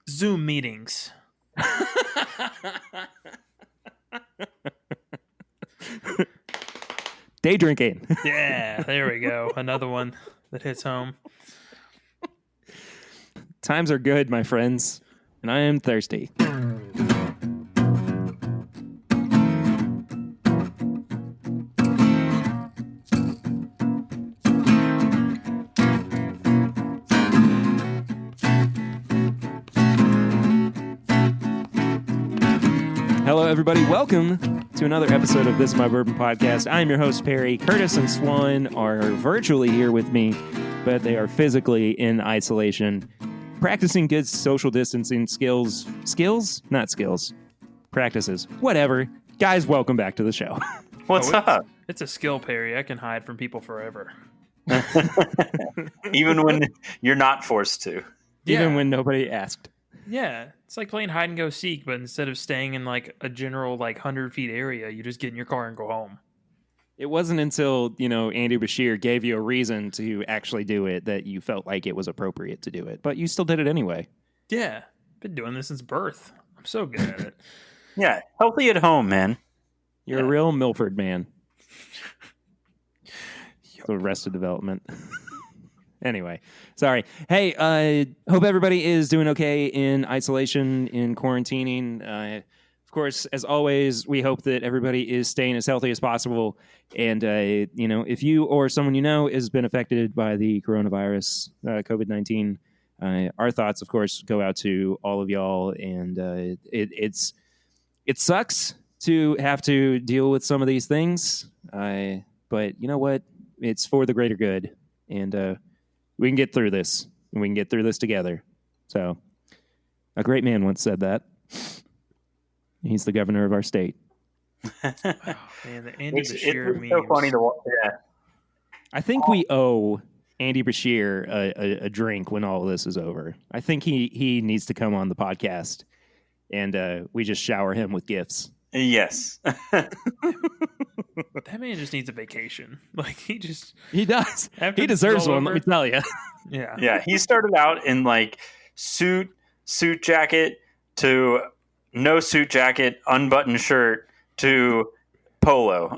Zoom meetings. Day drinking. Yeah, there we go. Another one that hits home. Times are good, my friends, and I am thirsty. Hello, everybody. Welcome to another episode of This Is My Bourbon Podcast. I'm your host, Perry. Curtis and Swan are virtually here with me, but they are physically in isolation, practicing good social distancing skills. Skills? Not skills. Practices. Whatever. Guys, welcome back to the show. What's up? It's a skill, Perry. I can hide from people forever. Even when you're not forced to. Even when nobody asked. Yeah, it's like playing hide and go seek, but instead of staying in like a general 100 feet area, you just get in your car and go home. It wasn't until, Andy Bashir gave you a reason to actually do it that you felt like it was appropriate to do it. But you still did it anyway. Yeah, been doing this since birth. I'm so good at it. Yeah, healthy at home, man. You're a real Milford man. The Arrested Development. Anyway, sorry. Hey, hope everybody is doing okay in isolation, in quarantining. Of course, as always, we hope that everybody is staying as healthy as possible. And, if you or someone you know has been affected by the coronavirus, COVID-19, our thoughts, of course, go out to all of y'all. And it sucks to have to deal with some of these things. But you know what? It's for the greater good. And we can get through this, and we can get through this together. So, a great man once said that. He's the governor of our state. Oh, man, the Andy Bashir memes. So funny to watch. Yeah. I think we owe Andy Bashir a drink when all of this is over. I think he needs to come on the podcast, and we just shower him with gifts. Yes. That man just needs a vacation. He does. He deserves one, let me tell you. Yeah. Yeah, he started out in suit jacket to no suit jacket, unbuttoned shirt to polo.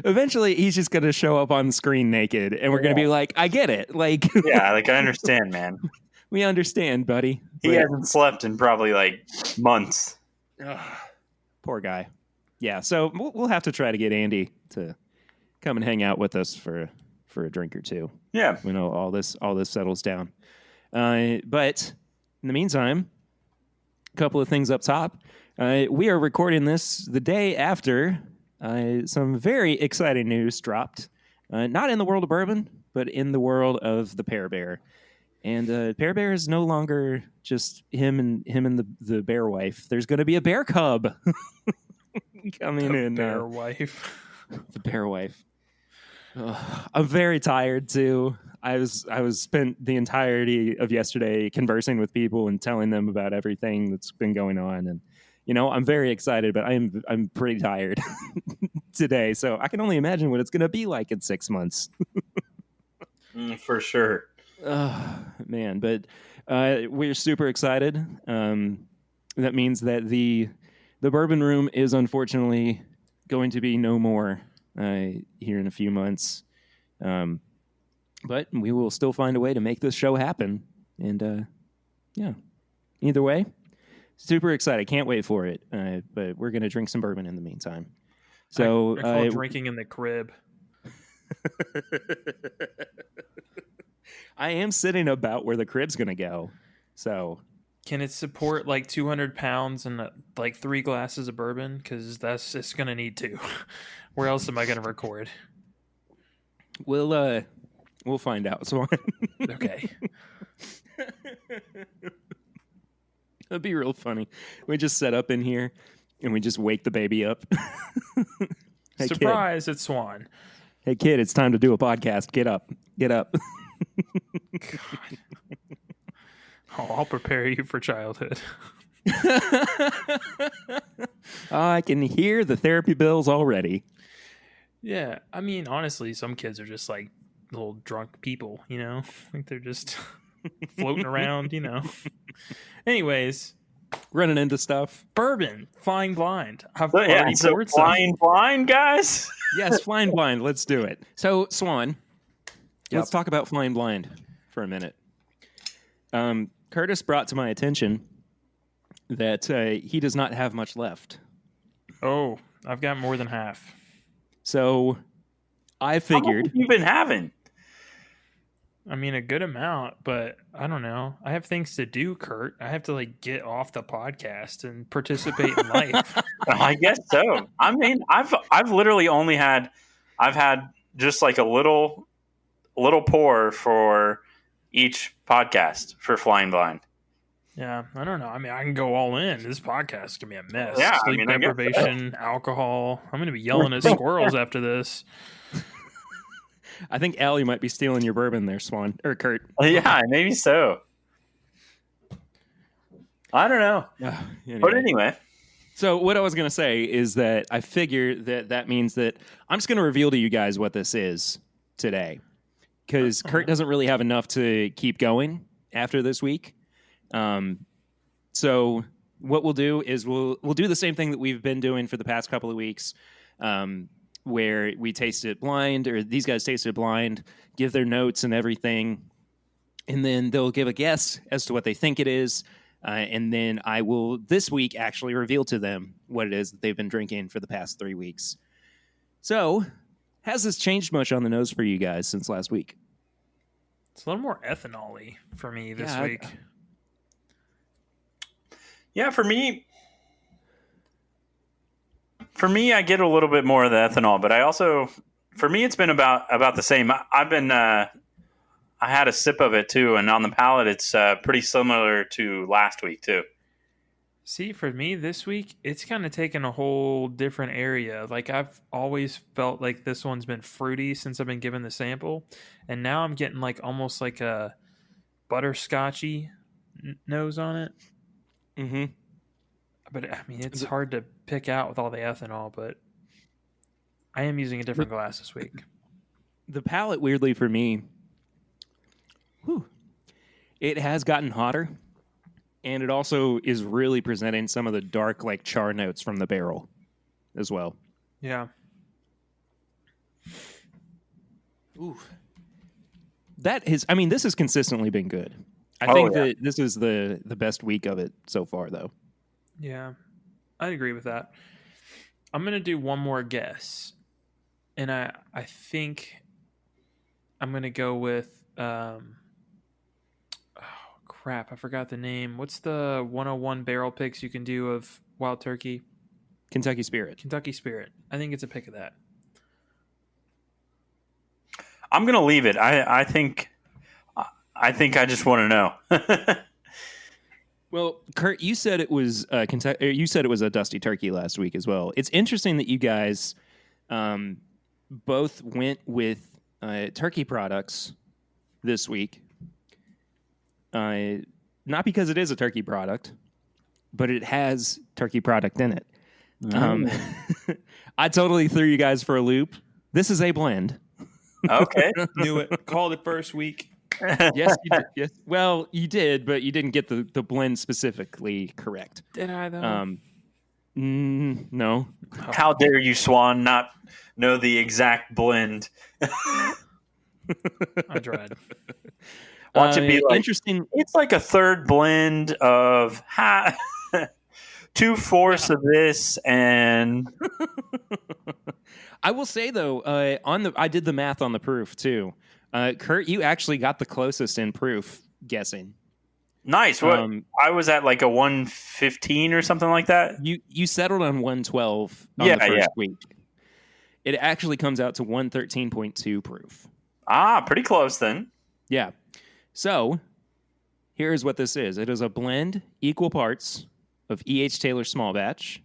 Eventually, he's just going to show up on the screen naked, and we're going to be like, I get it. Yeah, I understand, man. We understand, buddy. He hasn't slept in probably months. Poor guy. Yeah, so we'll have to try to get Andy to come and hang out with us for a drink or two. Yeah, we know all this settles down. But in the meantime, a couple of things up top. We are recording this the day after some very exciting news dropped. Not in the world of bourbon, but in the world of the Pear Bear. And Pear Bear is no longer just him and the bear wife. There's going to be a bear cub coming in. Bear wife. The bear wife. I'm very tired too. I was spent the entirety of yesterday conversing with people and telling them about everything that's been going on, and I'm very excited, but I'm pretty tired today. So I can only imagine what it's going to be like in 6 months. For sure. Man, but we're super excited. That means that the bourbon room is unfortunately going to be no more here in a few months. But we will still find a way to make this show happen. And yeah, either way, super excited. Can't wait for it. But we're going to drink some bourbon in the meantime. So I call drinking in the crib. I am sitting about where the crib's going to go. So can it support 200 pounds and 3 glasses of bourbon? Because it's going to need to. Where else am I going to record? We'll find out, Swan. Okay. That'd be real funny. We just set up in here and we just wake the baby up. Hey, surprise, kid. It's Swan. Hey, kid, it's time to do a podcast. Get up. Get up. God. I'll prepare you for childhood. I can hear the therapy bills already. Yeah, I mean, honestly, some kids are just little drunk people, they're just floating around, Anyways, Running into stuff. bourbon, flying blind. I've So, yeah, already so poured some. flying blind, guys. Yes, flying blind. Let's do it. So, Swan, Yep. let's talk about flying blind for a minute. Curtis brought to my attention that he does not have much left. Oh, I've got more than half. So I How much figured. have you been having? I mean, a good amount, but I don't know. I have things to do, Kurt. I have to get off the podcast and participate in life. I guess so. I mean, I've literally only had just like a little pour for each podcast for Flying Blind. Yeah, I don't know. I mean, I can go all in. This podcast can be a mess. Yeah, Sleep I guess deprivation, alcohol. I'm going to be yelling at squirrels after this. I think Allie might be stealing your bourbon there, Swan or Kurt. Yeah, maybe so. I don't know. But anyway. So what I was going to say is that I figure that means that I'm just going to reveal to you guys what this is today, because Kurt doesn't really have enough to keep going after this week. So what we'll do is we'll do the same thing that we've been doing for the past couple of weeks, where we taste it blind, or these guys taste it blind, give their notes and everything, and then they'll give a guess as to what they think it is. And then I will this week actually reveal to them what it is that they've been drinking for the past 3 weeks. So, has this changed much on the nose for you guys since last week? It's a little more ethanol-y for me this week. Yeah, for me, I get a little bit more of the ethanol, but I also, for me, it's been about the same. I've been, I had a sip of it too, and on the palate, it's pretty similar to last week too. See, for me this week, it's kind of taken a whole different area. I've always felt like this one's been fruity since I've been given the sample, and now I'm getting almost like a butterscotchy nose on it. Mm-hmm. But I mean, it's hard to pick out with all the ethanol, but I am using a different glass this week. The palate, weirdly for me, it has gotten hotter, and it also is really presenting some of the dark, char notes from the barrel as well. Yeah. Ooh. This has consistently been good. I think that this is the best week of it so far, though. Yeah, I'd agree with that. I'm going to do one more guess, and I think I'm going to go with crap, I forgot the name. What's the 101 barrel picks you can do of Wild Turkey? Kentucky Spirit. Kentucky Spirit. I think it's a pick of that. I'm gonna leave it. I think I just want to know. Well, Kurt, you said it was Kentucky. You said it was a Dusty Turkey last week as well. It's interesting that you guys both went with turkey products this week. Not because it is a turkey product, but it has turkey product in it. I totally threw you guys for a loop. This is a blend. Okay. Knew it. Called it first week. Yes, you did. Yes. Well, you did, but you didn't get the blend specifically correct. Did I, though? No. How dare you, Swan, not know the exact blend? I tried. Watch it be interesting. It's like a third blend of 2/4 of this, and I will say though, I did the math on the proof too. Kurt, you actually got the closest in proof guessing. Nice. What I was at a 115 or something like that. You settled on 112 on the first week. It actually comes out to 113.2 proof. Ah, pretty close then. Yeah. So, here's what this is. It is a blend, equal parts, of E.H. Taylor Small Batch,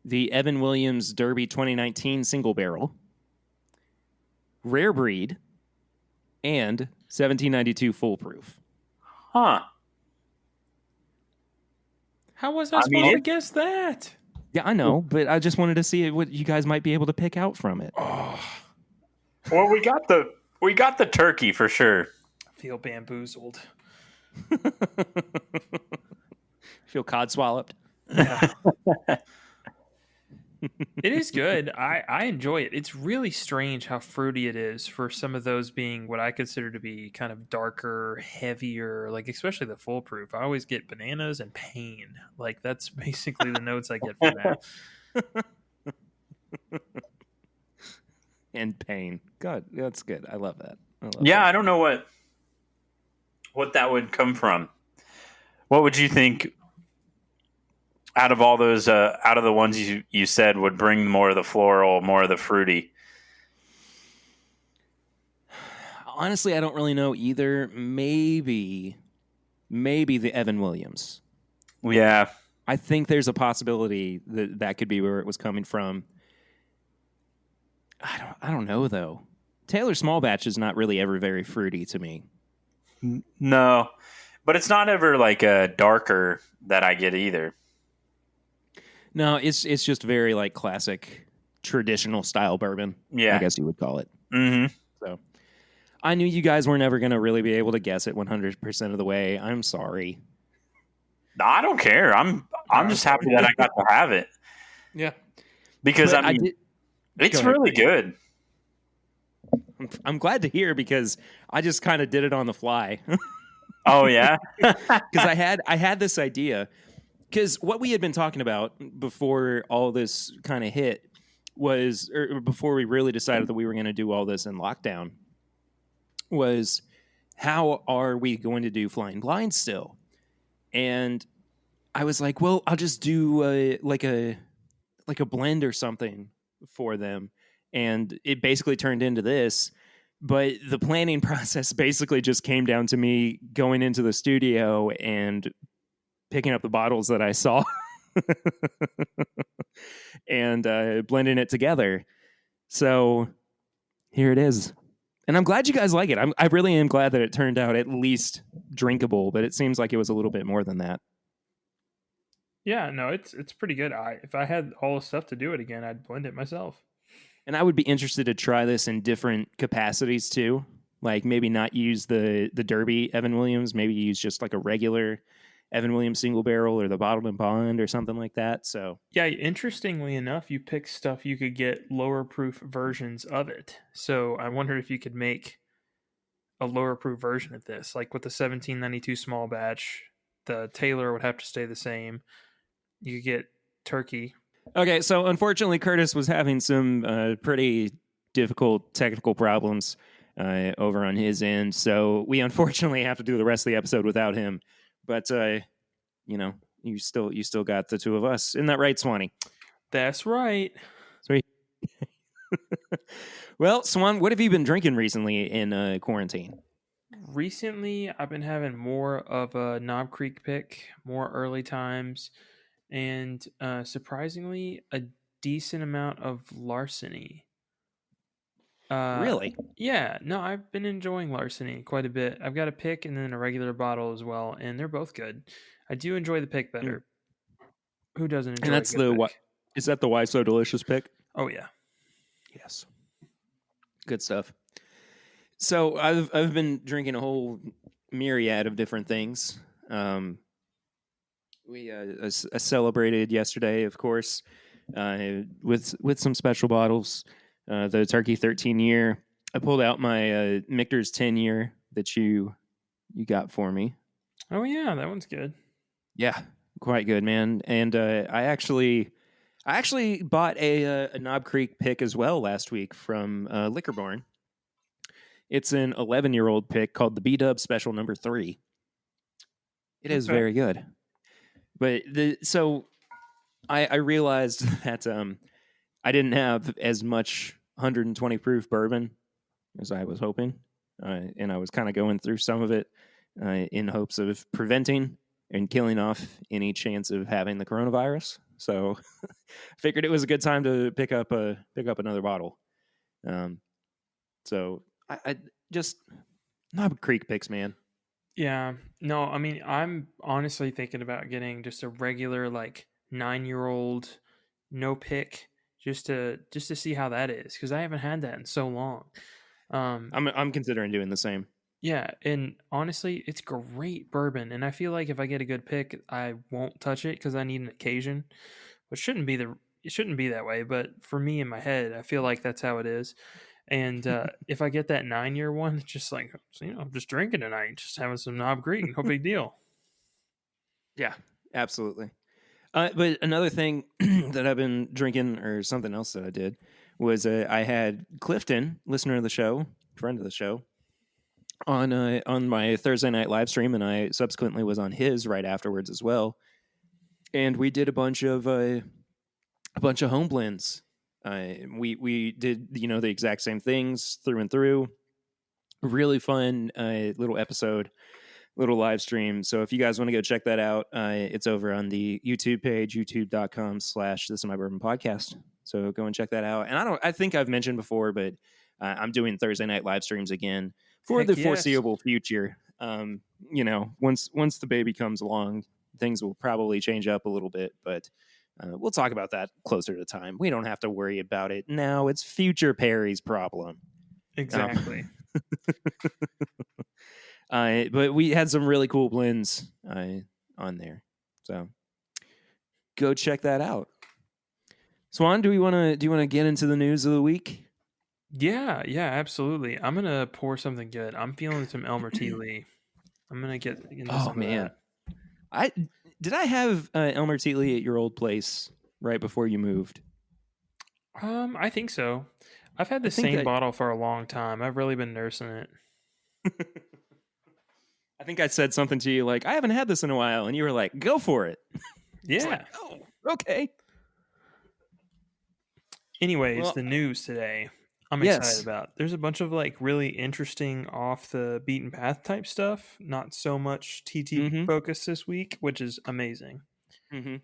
the Evan Williams Derby 2019 Single Barrel, Rare Breed, and 1792 Full Proof. Huh. How was I supposed to guess that? Yeah, I know, but I just wanted to see what you guys might be able to pick out from it. Oh. Well, we got the turkey for sure. Feel bamboozled. Feel codswalloped. Yeah. It is good. I enjoy it. It's really strange how fruity it is for some of those being what I consider to be kind of darker, heavier, like especially the foolproof. I always get bananas and pain. Like that's basically the notes I get from that. And pain. God, that's good. I love that. Yeah, I don't know what that would come from. What would you think out of all those, out of the ones you said would bring more of the floral, more of the fruity? Honestly, I don't really know either. Maybe the Evan Williams. Yeah. I think there's a possibility that could be where it was coming from. I don't know though. Taylor Small Batch is not really ever very fruity to me. No, but it's not ever like a darker that I get either. No, it's just very like classic traditional style bourbon. Yeah. I guess you would call it. Mm-hmm. So I knew you guys were never going to really be able to guess it 100% of the way. I'm sorry. I don't care. I'm just happy that I got to have it. Yeah. Because But I mean, it's really good. I'm glad to hear because I just kind of did it on the fly. Oh yeah. Because I had this idea. Because what we had been talking about before all this kind of hit was, or before we really decided that we were going to do all this in lockdown, was how are we going to do Flying Blind still? And I was like, well, I'll just do like a blend or something for them. And it basically turned into this. But the planning process basically just came down to me going into the studio and picking up the bottles that I saw and blending it together. So here it is. And I'm glad you guys like it. I really am glad that it turned out at least drinkable, but it seems like it was a little bit more than that. Yeah, no, it's pretty good. If I had all the stuff to do it again, I'd blend it myself. And I would be interested to try this in different capacities too. Like maybe not use the Derby Evan Williams, maybe use just like a regular Evan Williams single barrel or the bottled and bond or something like that. So yeah, interestingly enough, you pick stuff you could get lower proof versions of it. So I wondered if you could make a lower proof version of this, like with the 1792 small batch. The Taylor would have to stay the same. You could get turkey. Okay, so unfortunately, Curtis was having some pretty difficult technical problems over on his end. So we unfortunately have to do the rest of the episode without him. But you know, you still got the two of us. Isn't that right, Swanee? That's right. Sweet. Well, Swan, what have you been drinking recently in quarantine? Recently, I've been having more of a Knob Creek pick, more early times, and surprisingly, a decent amount of Larceny. Really? Yeah, no, I've been enjoying Larceny quite a bit. I've got a pick and then a regular bottle as well, and they're both good. I do enjoy the pick better. Who doesn't enjoy? And that's a good pick? Is that the Why So Delicious pick? Oh yeah, yes. Good stuff. So I've been drinking a whole myriad of different things. We celebrated yesterday, of course, with some special bottles. The Turkey 13 year. I pulled out my Michter's 10 year that you got for me. Oh yeah, that one's good. Yeah, quite good, man. And I actually bought a Knob Creek pick as well last week from Liquor Barn. It's an 11-year-old pick called the B-Dub Special Number 3. It is very good. But so I realized that I didn't have as much 120 proof bourbon as I was hoping. And I was kind of going through some of it in hopes of preventing and killing off any chance of having the coronavirus. So figured it was a good time to pick up another bottle. So I just Knob Creek picks, man. Yeah, no, I mean, I'm honestly thinking about getting just a regular like 9-year-old no pick just to see how that is because I haven't had that in so long. I'm considering doing the same. Yeah, and honestly, it's great bourbon, and I feel like if I get a good pick, I won't touch it because I need an occasion, which it shouldn't be that way, but for me in my head, I feel like that's how it is. And if I get that 9 year one, it's just like I'm just drinking tonight, just having some Knob Creek, no big deal. Yeah, absolutely. But another thing that I've been drinking, or something else that I did, was I had Clifton, listener of the show, friend of the show, on my Thursday night live stream, and I subsequently was on his right afterwards as well. And we did a bunch of home blends. We did the exact same things through and through. Really fun little episode, little live stream. So if you guys want to go check that out, it's over on the YouTube page, youtube.com/This Is My Bourbon Podcast. So go and check that out. And I think I've mentioned before, but I'm doing Thursday night live streams again for Heck the yes. foreseeable future. Once the baby comes along, things will probably change up a little bit, but we'll talk about that closer to time. We don't have to worry about it now. It's future Perry's problem. Exactly. But we had some really cool blends on there, so go check that out. Swan, do you want to get into the news of the week? Yeah, absolutely. I'm gonna pour something good. I'm feeling some Elmer T. Lee. I'm gonna get into Oh some man, of I have Elmer T. Lee at your old place right before you moved. that. I think so. I've had I the think same bottle for a long time. I've really been nursing it. I think I said something to you like, I haven't had this in a while, and you were like, go for it. Yeah. Like, oh, okay. Anyways, Well, the news today. I'm yes. excited about. There's a bunch of like really interesting off the beaten path type stuff. Not so much TTB focus this week, which is amazing. Mm-hmm.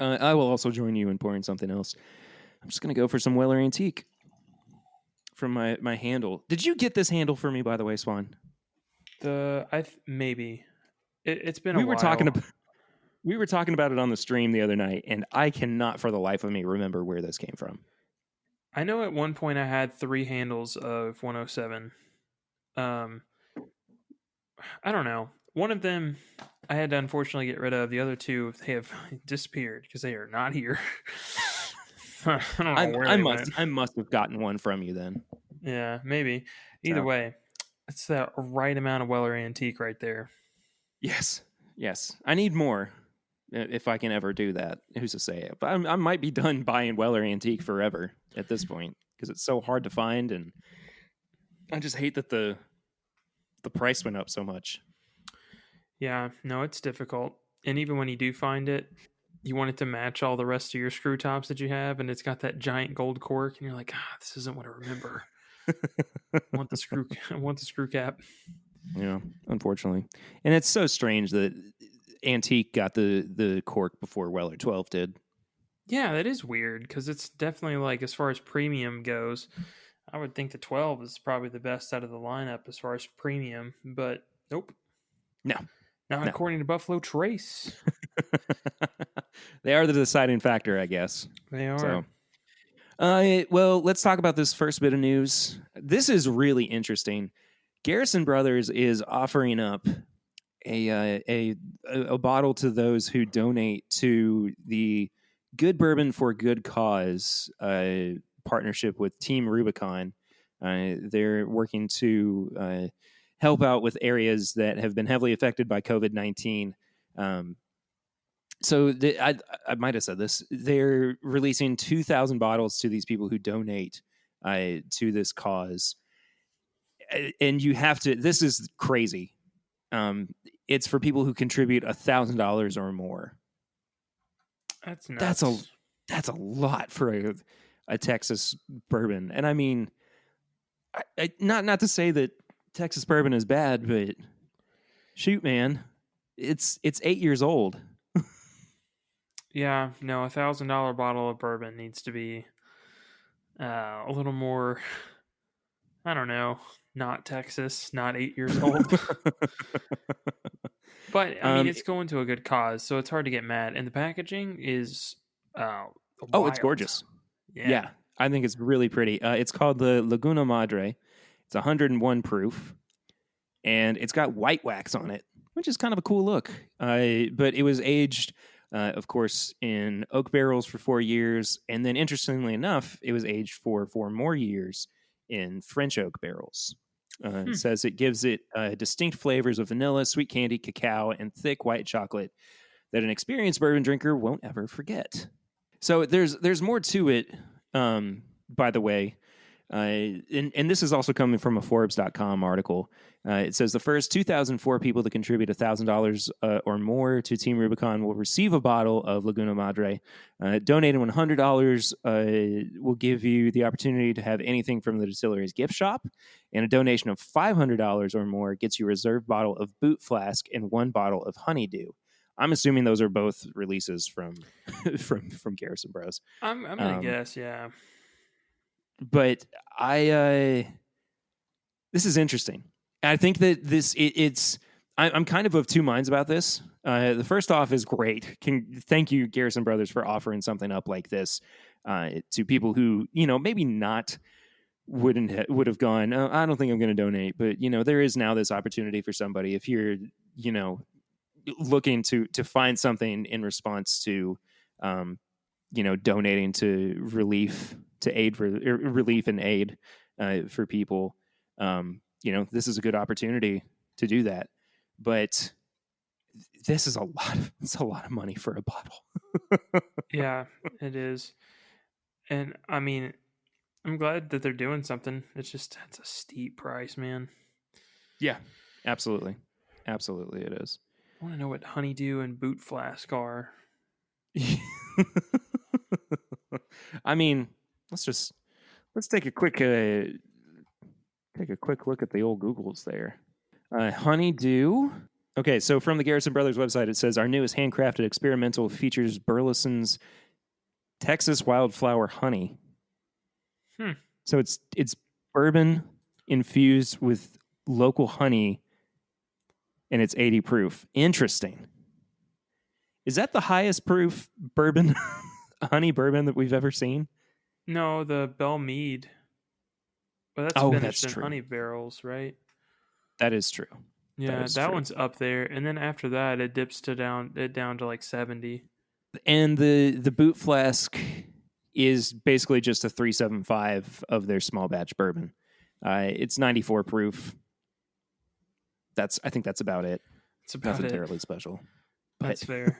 I will also join you in pouring something else. I'm just going to go for some Weller Antique from my handle. Did you get this handle for me, by the way, Swan? Maybe it's been We a were while. we were talking about it on the stream the other night, and I cannot for the life of me remember where this came from. I know at one point I had 3 handles of 107. I don't know. One of them I had to unfortunately get rid of. The other 2 they have disappeared because they are not here. I don't know where they went. I must have gotten one from you then. Yeah, maybe. Either way, it's that right amount of Weller Antique right there. Yes. I need more if I can ever do that. Who's to say it? But I might be done buying Weller Antique forever at this point because it's so hard to find, and I just hate that the price went up so much. Yeah, no, it's difficult. And even when you do find it, you want it to match all the rest of your screw tops that you have, and it's got that giant gold cork, and you're like, this isn't what I remember. I want the screw cap. Yeah, unfortunately. And it's so strange that Antique got the cork before Weller 12 did. Yeah, that is weird because it's definitely like, as far as premium goes, I would think the 12 is probably the best out of the lineup as far as premium, but nope. No. Not according to Buffalo Trace. They are the deciding factor, I guess. They are. So, well, let's talk about this first bit of news. This is really interesting. Garrison Brothers is offering up a bottle to those who donate to the Good Bourbon for Good Cause partnership with Team Rubicon. They're working to help out with areas that have been heavily affected by COVID-19. So I might have said this. They're releasing 2,000 bottles to these people who donate to this cause. And you have to, this is crazy. It's for people who contribute $1,000 or more. That's nuts. That's a lot for a Texas bourbon. And I mean, not to say that Texas bourbon is bad, but shoot, man, it's 8 years old. Yeah, no, $1,000 bottle of bourbon needs to be a little more, I don't know, not Texas, not 8 years old. But I mean, it's going to a good cause, so it's hard to get mad. And the packaging is wild. It's gorgeous. Yeah, I think it's really pretty. It's called the Laguna Madre. It's 101 proof. and it's got white wax on it, which is kind of a cool look. But it was aged, of course, in oak barrels for 4 years, and then interestingly enough, it was aged for 4 more years in French oak barrels. It says it gives it distinct flavors of vanilla, sweet candy, cacao, and thick white chocolate that an experienced bourbon drinker won't ever forget. So there's more to it, by the way. And this is also coming from a Forbes.com article. It says the first 2,004 people to contribute $1,000 or more to Team Rubicon will receive a bottle of Laguna Madre. Donating $100 will give you the opportunity to have anything from the distillery's gift shop, and a donation of $500 or more gets you a reserved bottle of Boot Flask and 1 bottle of Honeydew. I'm assuming those are both releases from from Garrison Bros. I'm gonna guess, yeah. But this is interesting. I think that I'm kind of 2 minds about this. The first off is great. Thank you, Garrison Brothers, for offering something up like this to people who, maybe not would have gone, oh, I don't think I'm going to donate. But, there is now this opportunity for somebody if you're, looking to find something in response to, donating to relief and aid for people. This is a good opportunity to do that. But this is a lot of money for a bottle. Yeah, it is. And I mean, I'm glad that they're doing something. It's a steep price, man. Yeah, absolutely. Absolutely it is. I want to know what Honeydew and Boot Flask are. I mean, let's take a quick look at the old Googles there. Honeydew. Okay, so from the Garrison Brothers website, it says our newest handcrafted experimental features Burleson's Texas wildflower honey. So it's bourbon infused with local honey, and it's 80 proof. Interesting. Is that the highest proof bourbon, honey bourbon that we've ever seen? No, the Bell Mead. But that's finished in honey barrels, right? That is true. Yeah, that one's up there, and then after that, it dips down to like 70. And the Boot Flask is basically just a 375 of their small batch bourbon. It's 94 proof. I think that's about it. It's about nothing it. Terribly special. That's fair.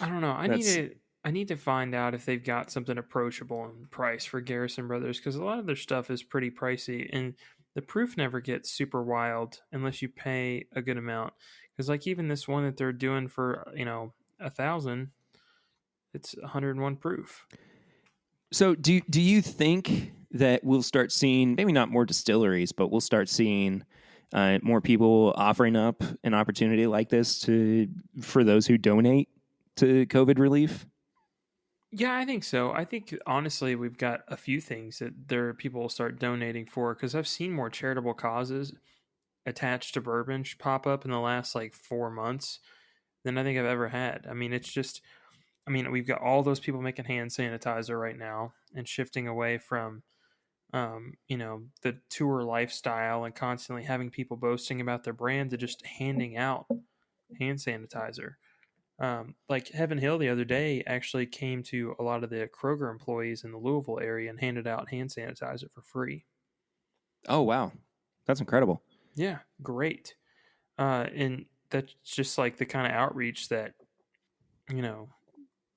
I don't know. I need to find out if they've got something approachable in price for Garrison Brothers, because a lot of their stuff is pretty pricey, and the proof never gets super wild unless you pay a good amount. Because like even this one that they're doing for 1,000, it's 101 proof. So do you think that we'll start seeing, maybe not more distilleries, but we'll start seeing more people offering up an opportunity like this for those who donate to COVID relief? Yeah, I think so. I think honestly, we've got a few things that people will start donating for, because I've seen more charitable causes attached to bourbon pop up in the last like 4 months than I think I've ever had. I mean, we've got all those people making hand sanitizer right now and shifting away from, the tour lifestyle and constantly having people boasting about their brand to just handing out hand sanitizer. Like Heaven Hill the other day actually came to a lot of the Kroger employees in the Louisville area and handed out hand sanitizer for free. Oh, wow. That's incredible. Yeah, great. And that's just like the kind of outreach that,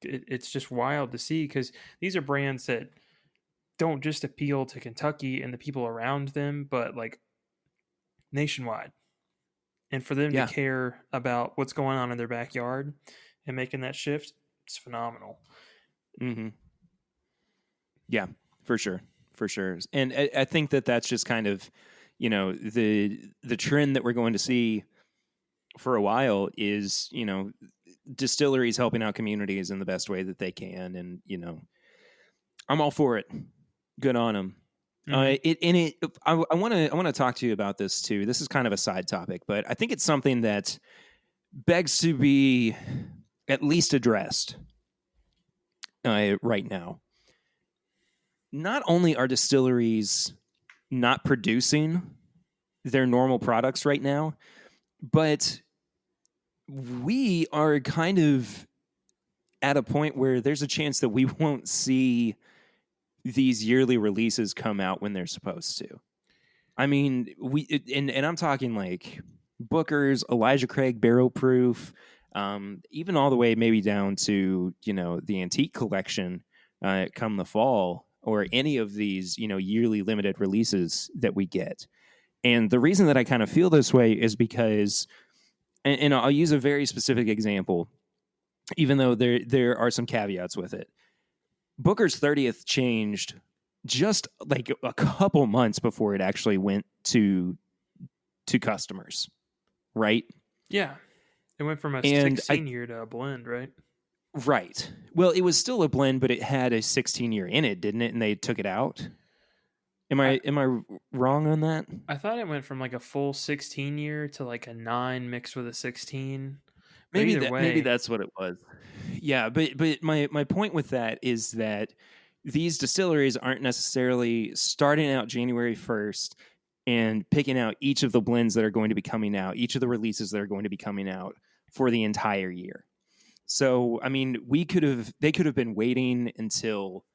it's just wild to see, because these are brands that don't just appeal to Kentucky and the people around them, but like nationwide. And for them to care about what's going on in their backyard and making that shift, it's phenomenal. Mm-hmm. Yeah, for sure. For sure. And I think that's just kind of, the trend that we're going to see for a while is, distilleries helping out communities in the best way that they can. And, I'm all for it. Good on them. Mm-hmm. I want to talk to you about this too. This is kind of a side topic, but I think it's something that begs to be at least addressed right now. Not only are distilleries not producing their normal products right now, but we are kind of at a point where there's a chance that we won't see these yearly releases come out when they're supposed to. I mean, and I'm talking like Booker's, Elijah Craig Barrel Proof, even all the way maybe down to, the antique collection come the fall, or any of these, yearly limited releases that we get. And the reason that I kind of feel this way is because, and I'll use a very specific example, even though there are some caveats with it. Booker's 30th changed just like a couple months before it actually went to customers, right? Yeah. It went from a And 16 year to a blend, right? Right. Well, it was still a blend, but it had a 16-year in it, didn't it? And they took it out. Am I wrong on that? I thought it went from like a full 16 year to like a 9 mixed with a 16. But Maybe either way, that's what it was. Yeah, but my point with that is that these distilleries aren't necessarily starting out January 1st and picking out each of the blends that are going to be coming out, each of the releases that are going to be coming out for the entire year. So, I mean, they could have been waiting until,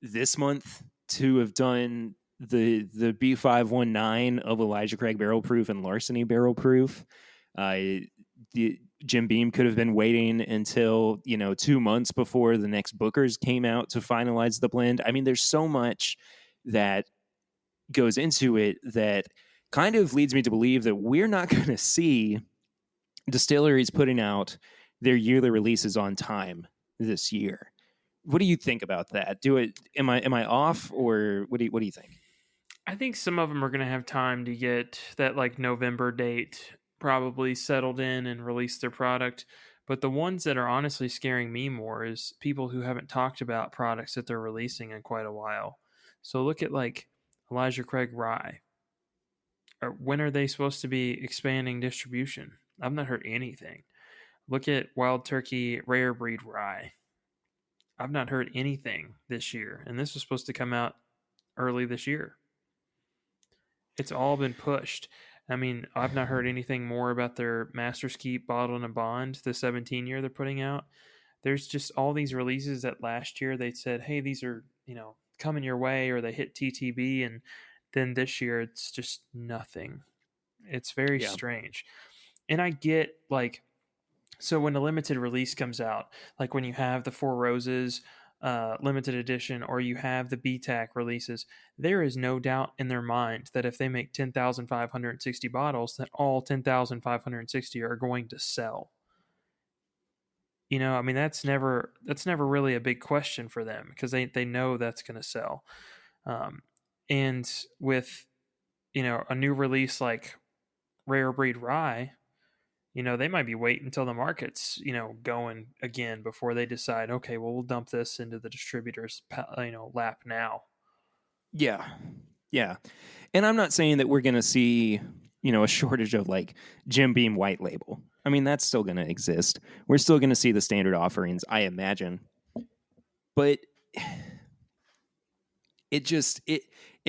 this month to have done the B519 of Elijah Craig Barrel Proof and Larceny Barrel Proof. Jim Beam could have been waiting until 2 months before the next Booker's came out to finalize the blend. I mean, there's so much that goes into it that kind of leads me to believe that we're not going to see distilleries putting out their yearly releases on time this year. What do you think about that? Am I off, or what do you think? I think some of them are going to have time to get that like November date probably settled in and release their product. But the ones that are honestly scaring me more is people who haven't talked about products that they're releasing in quite a while. So look at like Elijah Craig Rye. Or when are they supposed to be expanding distribution? I've not heard anything. Look at Wild Turkey Rare Breed Rye. I've not heard anything this year, and this was supposed to come out early this year. It's all been pushed. I mean, I've not heard anything more about their Master's Keep Bottled and Bond, the 17-year they're putting out. There's just all these releases that last year they said, hey, these are, coming your way, or they hit TTB, and then this year it's just nothing. It's very strange. And I get, like, so when a limited release comes out, like when you have the Four Roses limited edition, or you have the BTAC releases, there is no doubt in their mind that if they make 10,560 bottles, that all 10,560 are going to sell. I mean, that's never really a big question for them, because they know that's going to sell. And with, a new release like Rare Breed Rye, they might be waiting until the market's, going again before they decide, okay, well, we'll dump this into the distributor's, lap now. Yeah. Yeah. And I'm not saying that we're going to see, a shortage of like Jim Beam white label. I mean, that's still going to exist. We're still going to see the standard offerings, I imagine. But it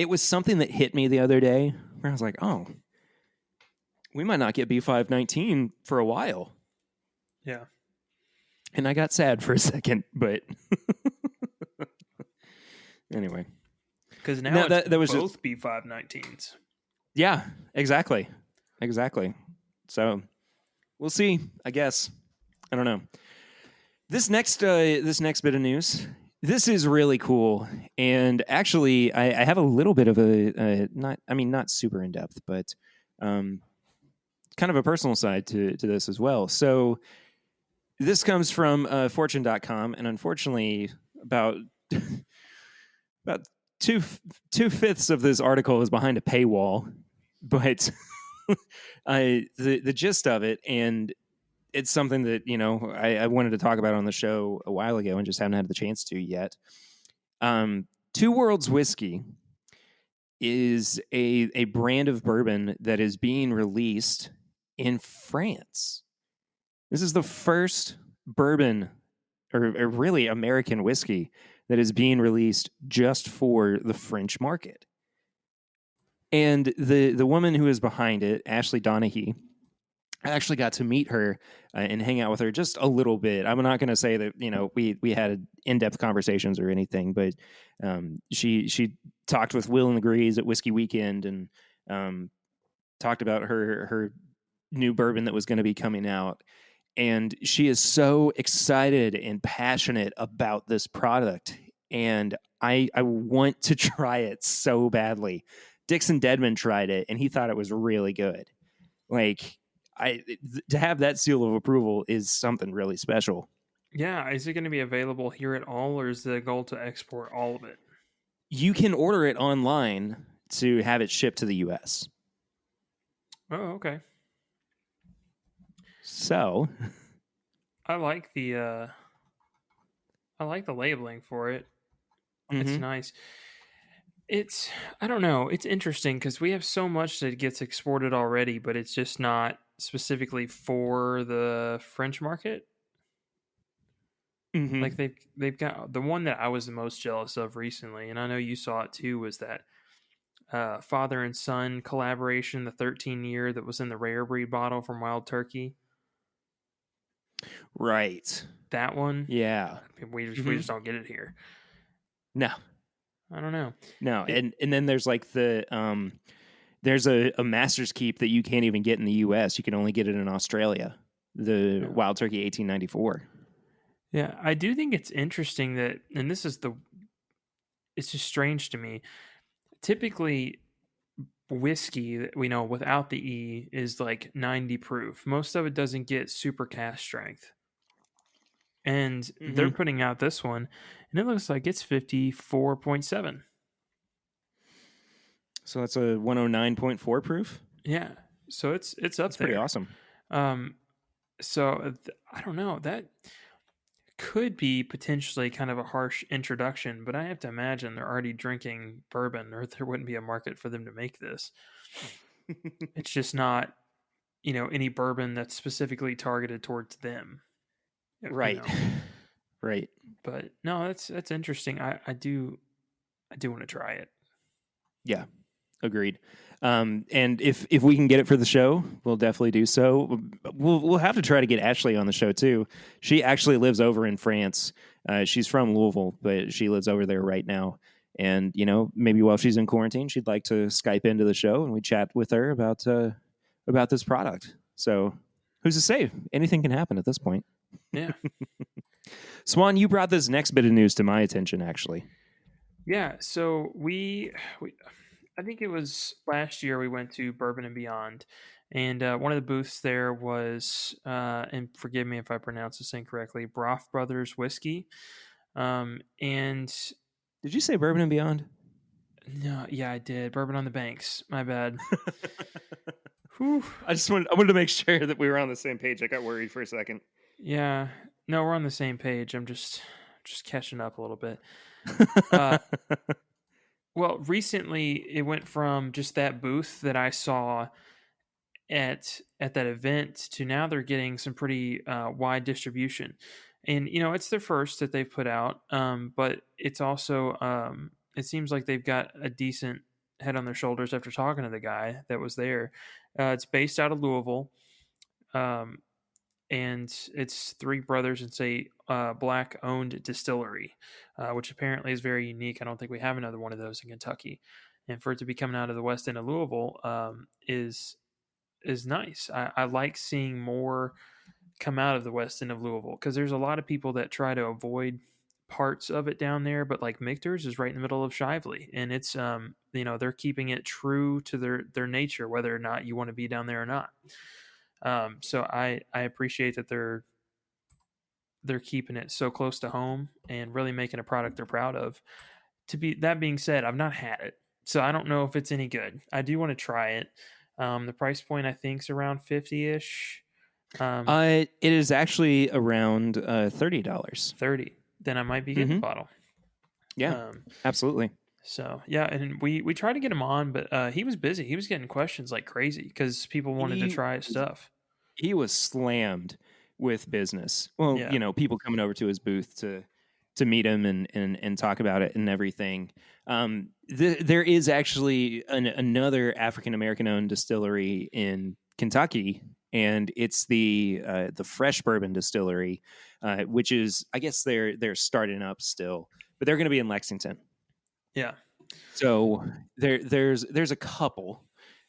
was something that hit me the other day where I was like, oh, we might not get B519 for a while. Yeah. And I got sad for a second, but anyway. Because now it's that was both B519s. Yeah, exactly. So we'll see, I guess. I don't know. This next bit of news, this is really cool. And actually, I have a little bit of not super in depth, but kind of a personal side to this as well. So this comes from fortune.com, and unfortunately about two-fifths of this article is behind a paywall, but the gist of it, and it's something that I wanted to talk about on the show a while ago and just haven't had the chance to yet. Two Worlds Whiskey is a brand of bourbon that is being released in France. This is the first bourbon, or really American whiskey, that is being released just for the French market. And the woman who is behind it, Ashley Donahue, I actually got to meet her and hang out with her just a little bit. I'm not going to say that we had in-depth conversations or anything, but she talked with Will and the Grease at Whiskey Weekend and talked about her new bourbon that was going to be coming out. And she is so excited and passionate about this product. And I want to try it so badly. Dixon Deadman tried it and he thought it was really good. Like, to have that seal of approval is something really special. Yeah, is it going to be available here at all, or is the goal to export all of it? You can order it online to have it shipped to the U.S. Oh, okay. So, I like the labeling for it. It's nice. I don't know. It's interesting because we have so much that gets exported already, but it's just not specifically for the French market. Mm-hmm. Like they've got the one that I was the most jealous of recently, and I know you saw it too, was that father and son collaboration, the 13-year that was in the rare breed bottle from Wild Turkey. Right. That one. Yeah. We just don't get it here. No. I don't know. No. And then there's like there's a Master's Keep that you can't even get in the U.S. You can only get it in Australia. The Wild Turkey 1894. Yeah, I do think it's interesting that, and it's just strange to me. Typically, whiskey that we know without the E is like 90 proof. Most of it doesn't get super cast strength. And they're putting out this one, and it looks like it's 54.7. So that's a 109.4 proof? Yeah. So it's up that's there. Pretty awesome. So I don't know. That could be potentially kind of a harsh introduction, but I have to imagine they're already drinking bourbon, or there wouldn't be a market for them to make this. It's just not, any bourbon that's specifically targeted towards them. Right. Right. But no, that's interesting. I do want to try it. Yeah. Agreed. And if we can get it for the show, we'll definitely do so. We'll have to try to get Ashley on the show too. She actually lives over in France. She's from Louisville, but she lives over there right now. And maybe while she's in quarantine, she'd like to Skype into the show and we chat with her about this product. So who's to say? Anything can happen at this point. Yeah. Swan, you brought this next bit of news to my attention, actually. Yeah. So I think it was last year we went to Bourbon and Beyond, and one of the booths there was, and forgive me if I pronounce this incorrectly, Broth Brothers Whiskey. And did you say Bourbon and Beyond? No, yeah, I did. Bourbon on the Banks. My bad. I wanted to make sure that we were on the same page. I got worried for a second. Yeah, no, we're on the same page. I'm just catching up a little bit. Well, recently it went from just that booth that I saw at that event to now they're getting some pretty wide distribution, and it's their first that they've put out. But it's also it seems like they've got a decent head on their shoulders after talking to the guy that was there. It's based out of Louisville. And it's three brothers. It's a black-owned distillery, which apparently is very unique. I don't think we have another one of those in Kentucky. And for it to be coming out of the west end of Louisville is nice. I like seeing more come out of the west end of Louisville because there's a lot of people that try to avoid parts of it down there. But like Michter's is right in the middle of Shively, and it's they're keeping it true to their nature, whether or not you want to be down there or not. So I appreciate that they're keeping it so close to home and really making a product they're proud of. That being said, I've not had it, so I don't know if it's any good. I do want to try it. The price point I think is around $50-ish. It is actually around $30. $30. Then I might be getting a bottle. Yeah, absolutely. So yeah, and we tried to get him on, but he was busy. He was getting questions like crazy because people wanted to try his stuff. He was slammed with business. Well, people coming over to his booth to meet him and talk about it and everything. There is actually another African American owned distillery in Kentucky, and it's the Fresh Bourbon Distillery, which is, I guess they're starting up still, but they're going to be in Lexington. Yeah. So there's a couple,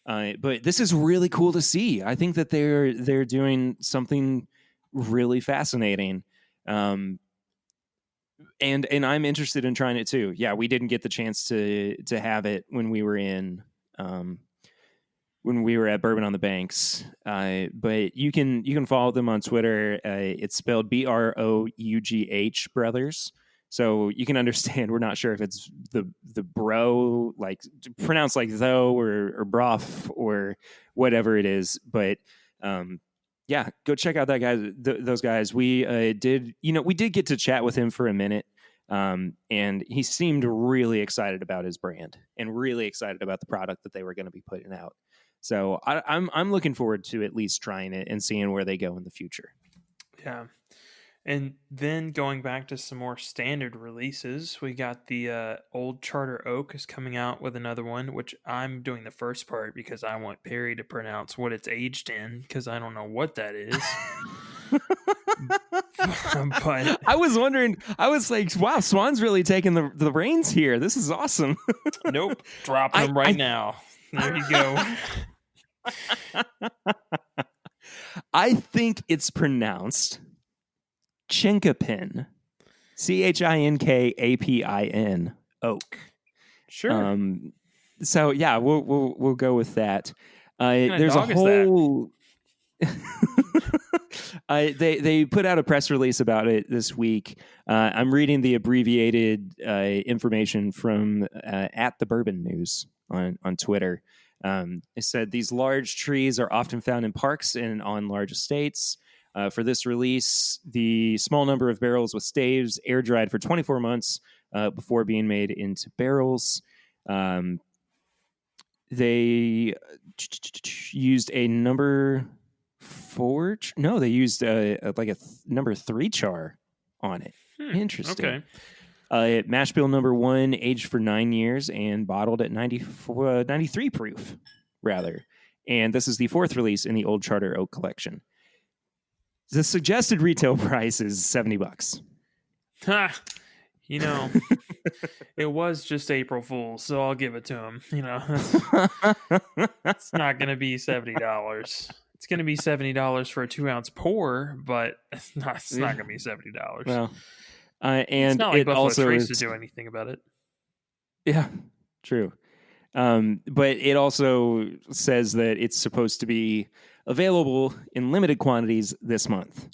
but this is really cool to see. I think that they're doing something really fascinating. And I'm interested in trying it too. Yeah, we didn't get the chance to have it when we were at Bourbon on the Banks. But you can follow them on Twitter. It's spelled BROUGH Brothers. So you can understand we're not sure if it's the bro, like pronounced like though or broth or whatever it is. But yeah, go check out that guy. Those guys. We did get to chat with him for a minute, and he seemed really excited about his brand and really excited about the product that they were going to be putting out. So I'm looking forward to at least trying it and seeing where they go in the future. Yeah. And then going back to some more standard releases, we got the Old Charter Oak is coming out with another one, which I'm doing the first part because I want Perry to pronounce what it's aged in because I don't know what that is. But I was wondering, I was like, wow, Swan's really taking the reins here. This is awesome. Nope. Dropping them right now. There you go. I think it's pronounced Chinkapin, Chinkapin oak. Sure. So yeah, we'll go with that. There's a dog is whole. They put out a press release about it this week. I'm reading the abbreviated information from at the Bourbon News on Twitter. It said these large trees are often found in parks and on large estates. For this release, the small number of barrels with staves air dried for 24 months before being made into barrels. They used a number 4. No, they used a number 3 char on it. Interesting. Okay. Mash bill number 1, aged for 9 years and bottled at 93 proof, rather. And this is the 4th release in the Old Charter Oak collection. The suggested retail price is $70. Ha! It was just April Fool's, so I'll give it to him. It's not going to be $70. It's going to be $70 for a 2-ounce pour, but it's not going to be $70. Well, and it's not like it Buffalo also Trace is, to do anything about it. Yeah, true. But it also says that it's supposed to be available in limited quantities this month.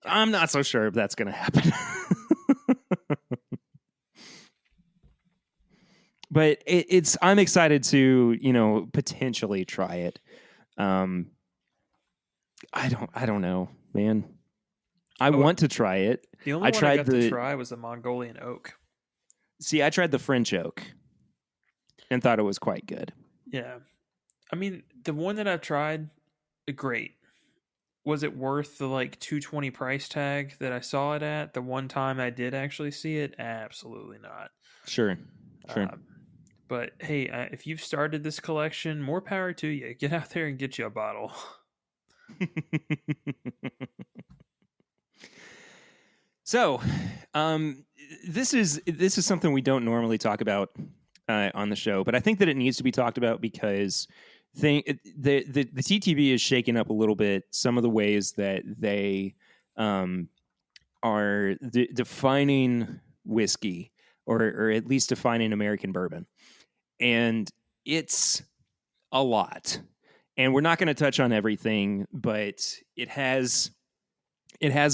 I'm not so sure if that's going to happen. But I'm excited to, potentially try it. I don't know, man. I want to try it. The only one I got to try was the Mongolian oak. See, I tried the French oak and thought it was quite good. Yeah. I mean, the one that I've tried, great. Was it worth the $220 price tag that I saw it at the one time I did actually see it? Absolutely not. Sure. But hey, if you've started this collection, more power to you. Get out there and get you a bottle. So, this is something we don't normally talk about on the show, but I think that it needs to be talked about because the TTB is shaking up a little bit some of the ways that they are defining whiskey, or at least defining American bourbon, and it's a lot. And we're not going to touch on everything, but it has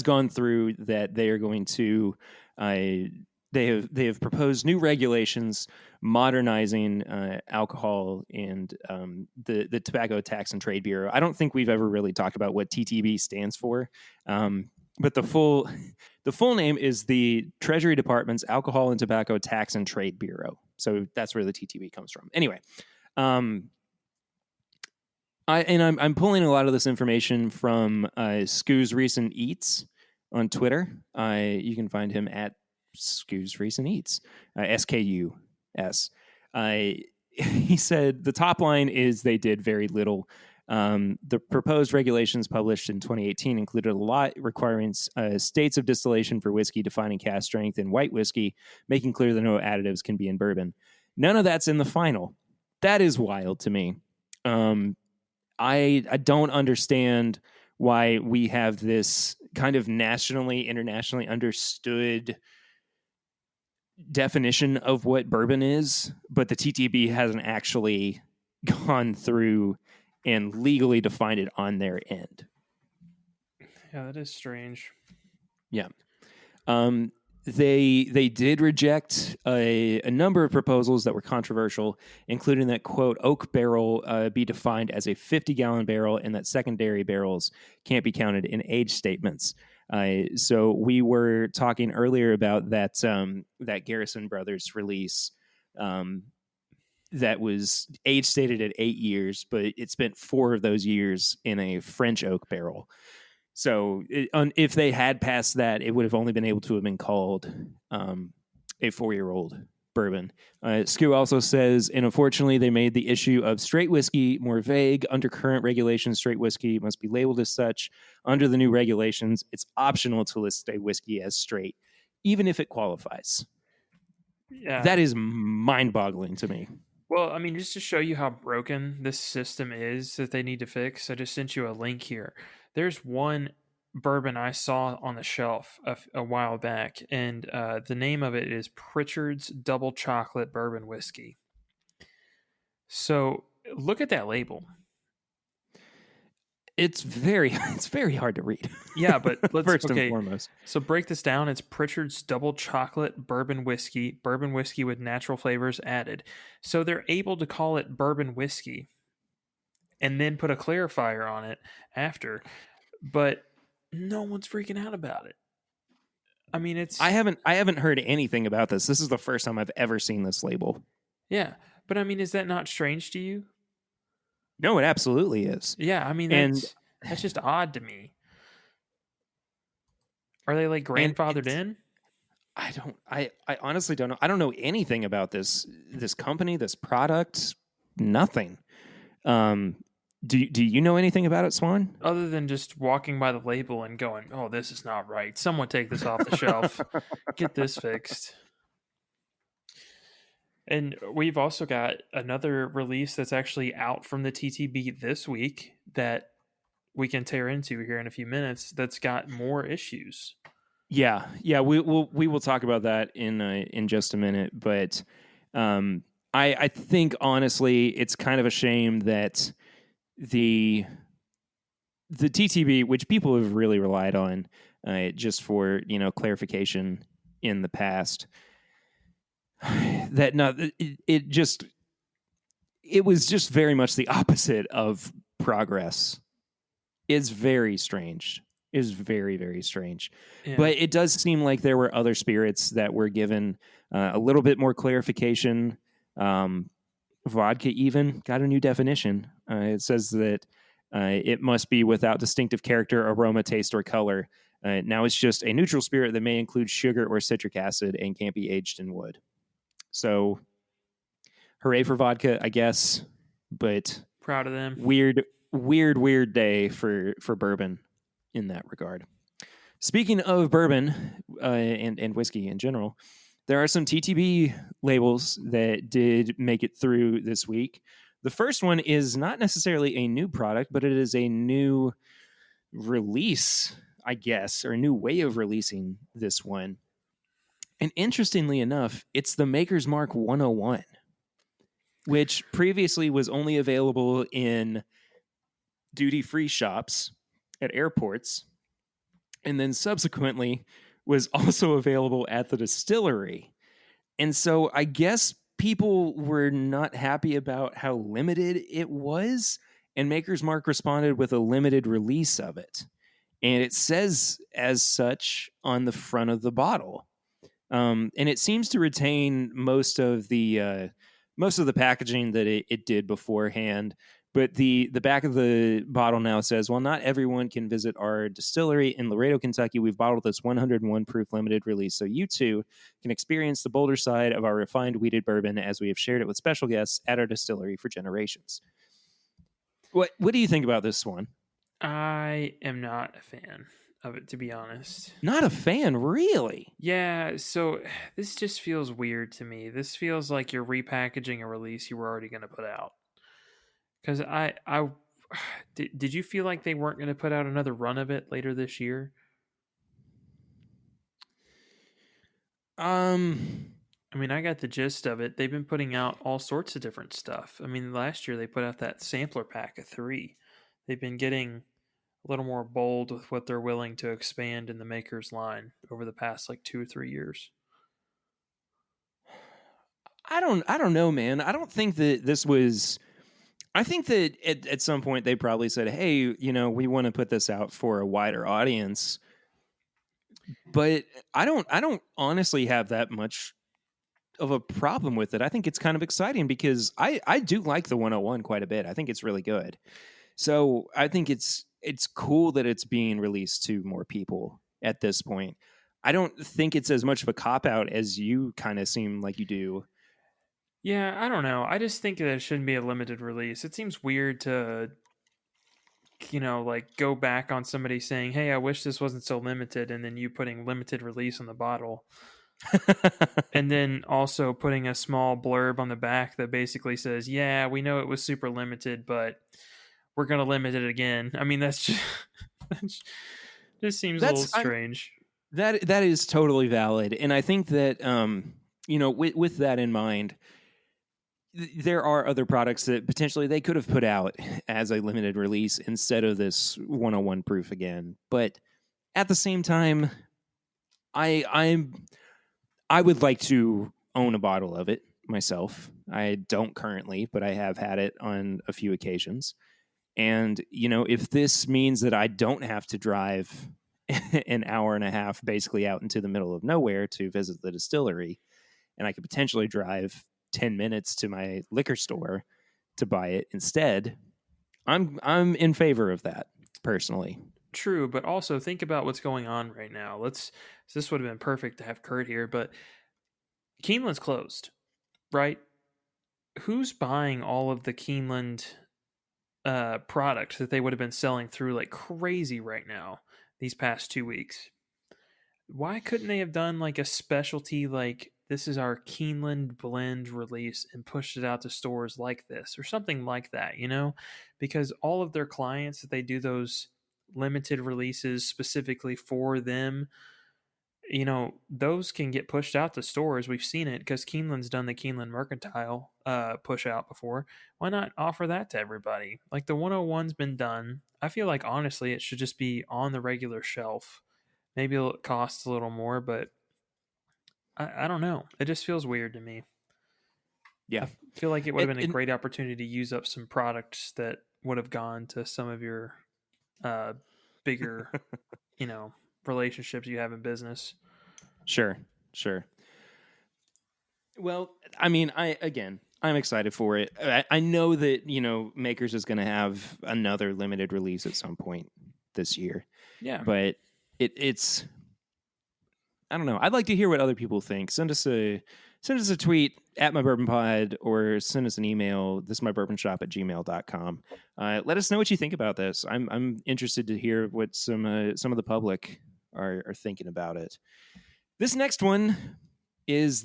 gone through that they are going to they have proposed new regulations modernizing alcohol and the Tobacco Tax and Trade Bureau. I don't think we've ever really talked about what TTB stands for, but the full name is the Treasury Department's Alcohol and Tobacco Tax and Trade Bureau. So that's where the TTB comes from. Anyway, I'm pulling a lot of this information from Scoo's recent Eats on Twitter. You can find him at Scoos Recent Eats, SKUS. He said the top line is they did very little. The proposed regulations published in 2018 included a lot requiring states of distillation for whiskey, defining cask strength in white whiskey, making clear that no additives can be in bourbon. None of that's in the final. That is wild to me. I don't understand why we have this kind of nationally, internationally understood definition of what bourbon is, but the TTB hasn't actually gone through and legally defined it on their end. Yeah, that is strange. Yeah. They did reject a number of proposals that were controversial, including that, quote, oak barrel be defined as a 50-gallon barrel and that secondary barrels can't be counted in age statements. So we were talking earlier about that Garrison Brothers release that was age stated at 8 years, but it spent 4 of those years in a French oak barrel. So if they had passed that, it would have only been able to have been called a 4-year-old bourbon. Skew also says, and unfortunately, they made the issue of straight whiskey more vague. Under current regulations, straight whiskey must be labeled as such. Under the new regulations, it's optional to list a whiskey as straight, even if it qualifies. Yeah. That is mind-boggling to me. Well, I mean, just to show you how broken this system is that they need to fix, I just sent you a link here. There's one bourbon I saw on the shelf a while back, and the name of it is Pritchard's Double Chocolate Bourbon Whiskey. So look at that label. It's very hard to read. Yeah, but let's first and foremost. So break this down. It's Pritchard's Double Chocolate Bourbon Whiskey with natural flavors added. So they're able to call it bourbon whiskey and then put a clarifier on it after. But no one's freaking out about it. I mean, I haven't heard anything about this. This is the first time I've ever seen this label. Yeah, but I mean, is that not strange to you? No, it absolutely is. Yeah, I mean, that's just odd to me. Are they like grandfathered in? I honestly don't know. I don't know anything about this company, this product, nothing. Do you know anything about it, Swan? Other than just walking by the label and going, "Oh, this is not right. Someone take this off the shelf. Get this fixed." And we've also got another release that's actually out from the TTB this week that we can tear into here in a few minutes. That's got more issues. Yeah. We will talk about that in just a minute. But I think honestly, it's kind of a shame that the TTB, which people have really relied on, just for clarification in the past. That it was just very much the opposite of progress. It's very strange. It's very, very strange. Yeah. But it does seem like there were other spirits that were given a little bit more clarification. Vodka even got a new definition. It says that it must be without distinctive character, aroma, taste, or color. Now it's just a neutral spirit that may include sugar or citric acid and can't be aged in wood. So, hooray for vodka, I guess. But proud of them. Weird day for bourbon in that regard. Speaking of bourbon and whiskey in general, there are some TTB labels that did make it through this week. The first one is not necessarily a new product, but it is a new release, I guess, or a new way of releasing this one. And interestingly enough, it's the Maker's Mark 101, which previously was only available in duty-free shops at airports, and then subsequently was also available at the distillery. And so I guess people were not happy about how limited it was, and Maker's Mark responded with a limited release of it. And it says as such on the front of the bottle. And it seems to retain most of the packaging that it did beforehand. But the back of the bottle now says, while not everyone can visit our distillery in Laredo, Kentucky, we've bottled this 101 proof limited release so you too can experience the bolder side of our refined wheated bourbon as we have shared it with special guests at our distillery for generations. What do you think about this one? I am not a fan of it, to be honest. Not a fan, really? Yeah, so this just feels weird to me. This feels like you're repackaging a release you were already going to put out. Because I did you feel like they weren't going to put out another run of it later this year? I mean, I got the gist of it. They've been putting out all sorts of different stuff. I mean, last year they put out that sampler pack of 3. They've been getting a little more bold with what they're willing to expand in the Maker's line over the past like 2 or 3 years. I don't know, man. I don't think that this was. I think that at some point they probably said, "Hey, we want to put this out for a wider audience." But I don't honestly have that much of a problem with it. I think it's kind of exciting because I do like the 101 quite a bit. I think it's really good. So I think it's cool that it's being released to more people at this point. I don't think it's as much of a cop out as you kind of seem like you do. Yeah, I don't know. I just think that it shouldn't be a limited release. It seems weird to, like go back on somebody saying, "Hey, I wish this wasn't so limited," and then you putting limited release on the bottle. And then also putting a small blurb on the back that basically says, "Yeah, we know it was super limited, but we're going to limit it again." I mean, that's just this seems a little strange. That is totally valid, and I think that with that in mind, there are other products that potentially they could have put out as a limited release instead of this 101 proof again. But at the same time, I would like to own a bottle of it myself. I don't currently, but I have had it on a few occasions. And, if this means that I don't have to drive an hour and a half basically out into the middle of nowhere to visit the distillery, and I could potentially drive 10 minutes to my liquor store to buy it instead, I'm in favor of that personally. True, but also think about what's going on right now. This would have been perfect to have Kurt here, but Keeneland's closed, right? Who's buying all of the Keeneland product that they would have been selling through like crazy right now these past 2 weeks? Why couldn't they have done like a specialty, like this is our Keeneland blend release and pushed it out to stores like this or something like that, because all of their clients that they do those limited releases specifically for them, those can get pushed out to stores. We've seen it because Keeneland's done the Keeneland Mercantile push out before. Why not offer that to everybody? Like the 101's been done. I feel like honestly it should just be on the regular shelf. Maybe it costs a little more, but I don't know. It just feels weird to me. Yeah. I feel like it would have been a great opportunity to use up some products that would have gone to some of your bigger, relationships you have in business. Sure. Well, I mean, I'm excited for it. I know that, Makers is going to have another limited release at some point this year. Yeah. But it's I don't know. I'd like to hear what other people think. Send us a tweet at MyBourbonPod or send us an email, thismybourbonshop@gmail.com. Let us know what you think about this. I'm interested to hear what some of the public are thinking about it. This next one is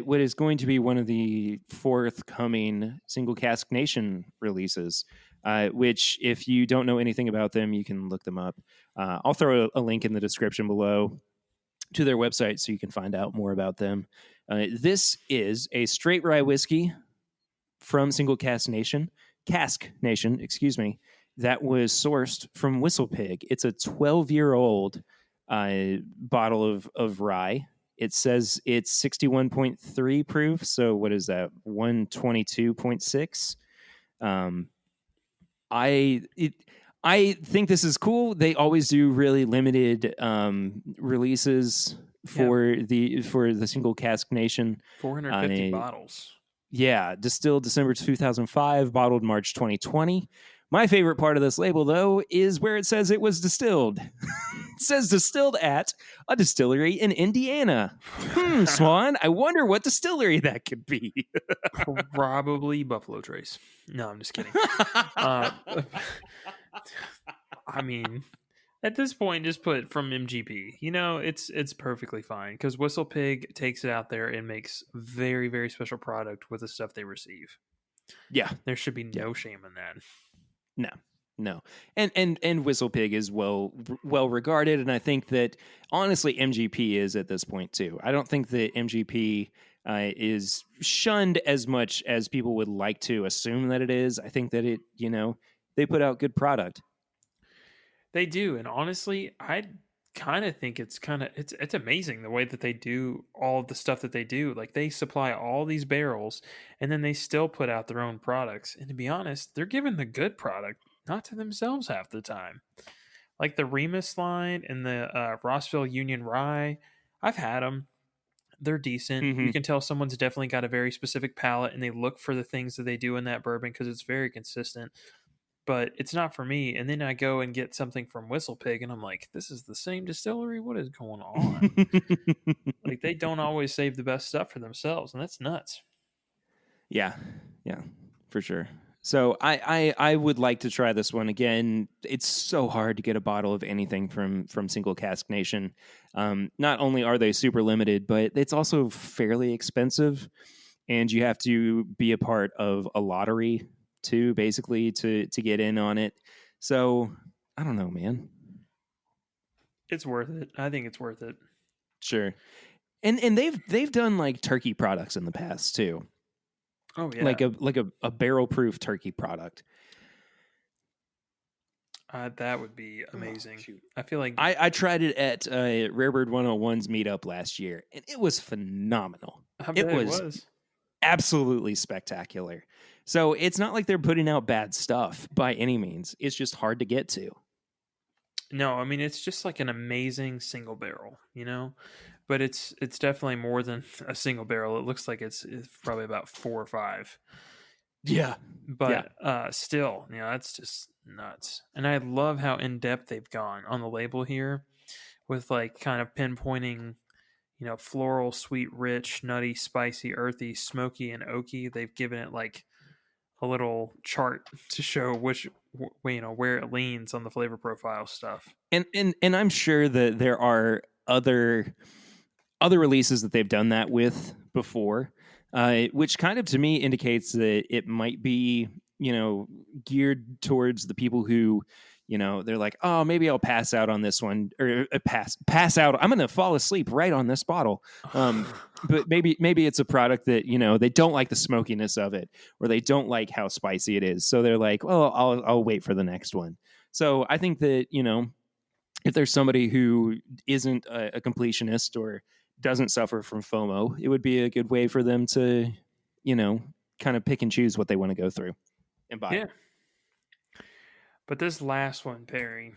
what is going to be one of the forthcoming Single Cask Nation releases, which if you don't know anything about them, you can look them up. I'll throw a link in the description below to their website so you can find out more about them. This is a straight rye whiskey from Single Cask Nation, that was sourced from Whistle Pig. It's a 12-year-old bottle of rye. It says it's 61.3 proof. So what is that? 122.6. I think this is cool. They always do really limited releases for the Single Cask Nation. 450 bottles. Yeah, distilled December 2005, bottled March 2020. My favorite part of this label, though, is where it says it was distilled. It says distilled at a distillery in Indiana. Swan, I wonder what distillery that could be. Probably Buffalo Trace. No, I'm just kidding. I mean, at this point, just put from MGP. You know, it's perfectly fine because Whistle Pig takes it out there and makes very, very special product with the stuff they receive. Yeah. There should be no shame in that. No. And Whistle Pig is well regarded, and I think that honestly MGP is at this point too. I don't think that MGP is shunned as much as people would like to assume that it is. I think that they put out good product. They do, and honestly, I kind of think it's amazing the way that they do all of the stuff that they do. Like they supply all these barrels, and then they still put out their own products. And to be honest, they're giving the good product, not to themselves half the time. Like the Remus line and the Rossville Union Rye, I've had them. They're decent. Mm-hmm. You can tell someone's definitely got a very specific palate, and they look for the things that they do in that bourbon because it's very consistent. But it's not for me. And then I go and get something from Whistle Pig, and I'm like, this is the same distillery? What is going on? Like, they don't always save the best stuff for themselves, and that's nuts. Yeah, for sure. So I would like to try this one again. It's so hard to get a bottle of anything from Single Cask Nation. Not only are they super limited, but it's also fairly expensive, and you have to be a part of a lottery too, basically to get in on it. So I don't know, man. It's worth it. I think it's worth it. Sure. And they've done like turkey products in the past too. Oh yeah, like a barrel proof turkey product. That would be amazing. I feel like I tried it at Rarebird 101's meetup last year, and it was phenomenal. I bet it was absolutely spectacular. So it's not like they're putting out bad stuff by any means. It's just hard to get to. No, I mean it's just like an amazing single barrel, you know? But it's definitely more than a single barrel. It looks like it's probably about 4 or 5. Yeah. But still, that's just nuts. And I love how in depth they've gone on the label here with like kind of pinpointing, floral, sweet, rich, nutty, spicy, earthy, smoky, and oaky. They've given it like a little chart to show which where it leans on the flavor profile stuff. And I'm sure that there are other releases that they've done that with before, which kind of to me indicates that it might be geared towards the people who they're like, oh, maybe I'll pass out on this one, or pass out. I'm going to fall asleep right on this bottle. But maybe it's a product that they don't like the smokiness of it, or they don't like how spicy it is. So they're like, well, I'll wait for the next one. So I think that if there's somebody who isn't a completionist or doesn't suffer from FOMO, it would be a good way for them to kind of pick and choose what they want to go through and buy. Yeah. But this last one, Perry,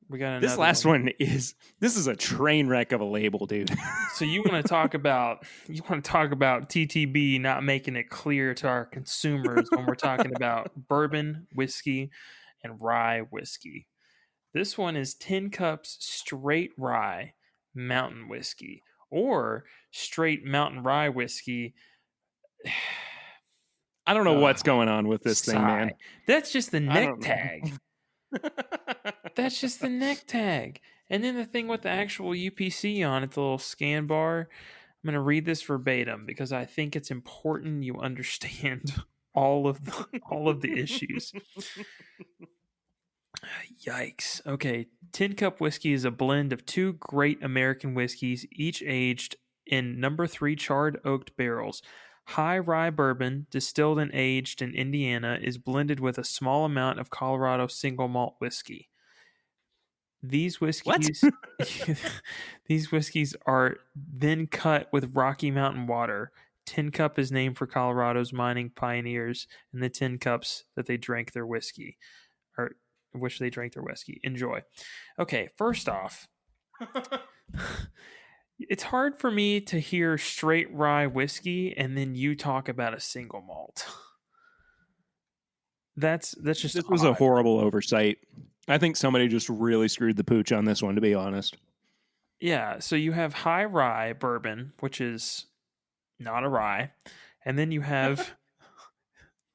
we got another. This last one is a train wreck of a label, dude. So you want to talk about TTB not making it clear to our consumers when we're talking about bourbon, whiskey, and rye whiskey. This one is 10 cups straight rye mountain whiskey, or straight mountain rye whiskey. I don't know what's going on with this thing, man. That's just the neck tag. That's just the neck tag. And then the thing with the actual UPC on it, the little scan bar. I'm going to read this verbatim because I think it's important you understand all of the issues. Yikes. Okay. 10 Cup Whiskey is a blend of 2 great American whiskeys, each aged in number 3 charred oaked barrels. High rye bourbon, distilled and aged in Indiana, is blended with a small amount of Colorado single malt whiskey. These whiskeys are then cut with Rocky Mountain water. 10 Cup is named for Colorado's mining pioneers and the 10 cups that they drank their whiskey, or which they drank their whiskey. Enjoy. Okay, first off, It's hard for me to hear straight rye whiskey and then you talk about a single malt. That's just This was a odd. horrible oversight. I think somebody just really screwed the pooch on this one, to be honest. Yeah, so you have high rye bourbon, which is not a rye, and then you have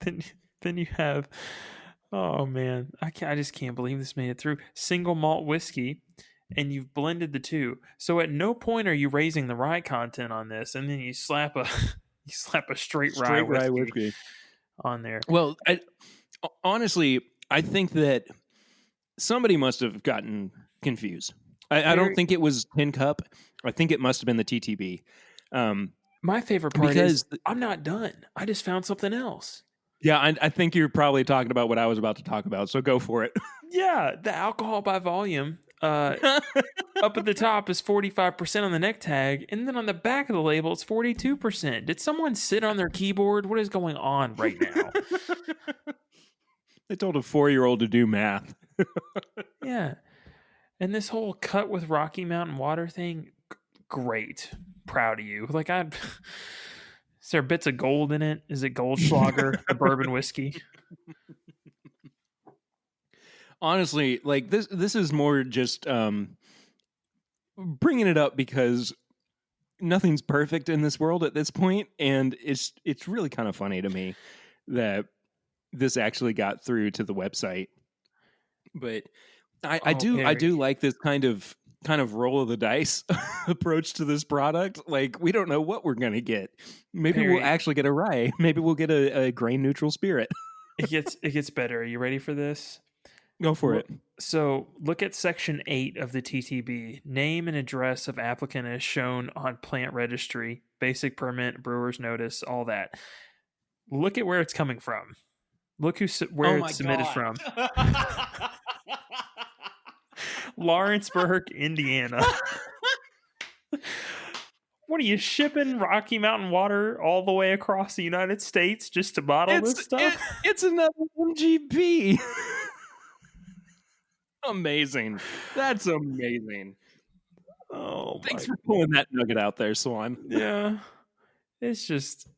then then you have oh man, I just can't believe this made it through. Single malt whiskey, and you've blended the two. So at no point are you raising the rye content on this, and then you slap a you slap a straight rye Straight rye whiskey whiskey. on there. Well, honestly, I think that somebody must have gotten confused. I don't think it was Tin Cup. I think it must have been the TTB. My favorite part because is I'm not done. I just found something else. Yeah, I think you're probably talking about what I was about to talk about, so go for it. Yeah, the alcohol by volume up at the top is 45% on the neck tag, and then on the back of the label it's 42%. Did someone sit on their keyboard? What is going on right now? They told a 4-year-old to do math. Yeah. And this whole cut with Rocky Mountain water thing, great. Proud of you. Like, is there bits of gold in it? Is it Goldschlager, the bourbon whiskey? Honestly, like this is more just bringing it up because nothing's perfect in this world at this point, and it's really kind of funny to me that this actually got through to the website. But I do like this kind of roll of the dice approach to this product. Like, we don't know what we're gonna get. Maybe Perry, we'll actually get a rye. Maybe we'll get a grain neutral spirit. it gets better. Are you ready for this? Go for it. So look at section 8 of the TTB. Name and address of applicant as shown on plant registry, basic permit, brewer's notice, all that. Look at where it's coming from. Look where it's submitted from. Lawrenceburg, Indiana. What are you shipping Rocky Mountain water all the way across the United States just to bottle this stuff? It's another MGP. Amazing. That's amazing. Oh, thanks for pulling that nugget out there, Swan. Yeah. It's just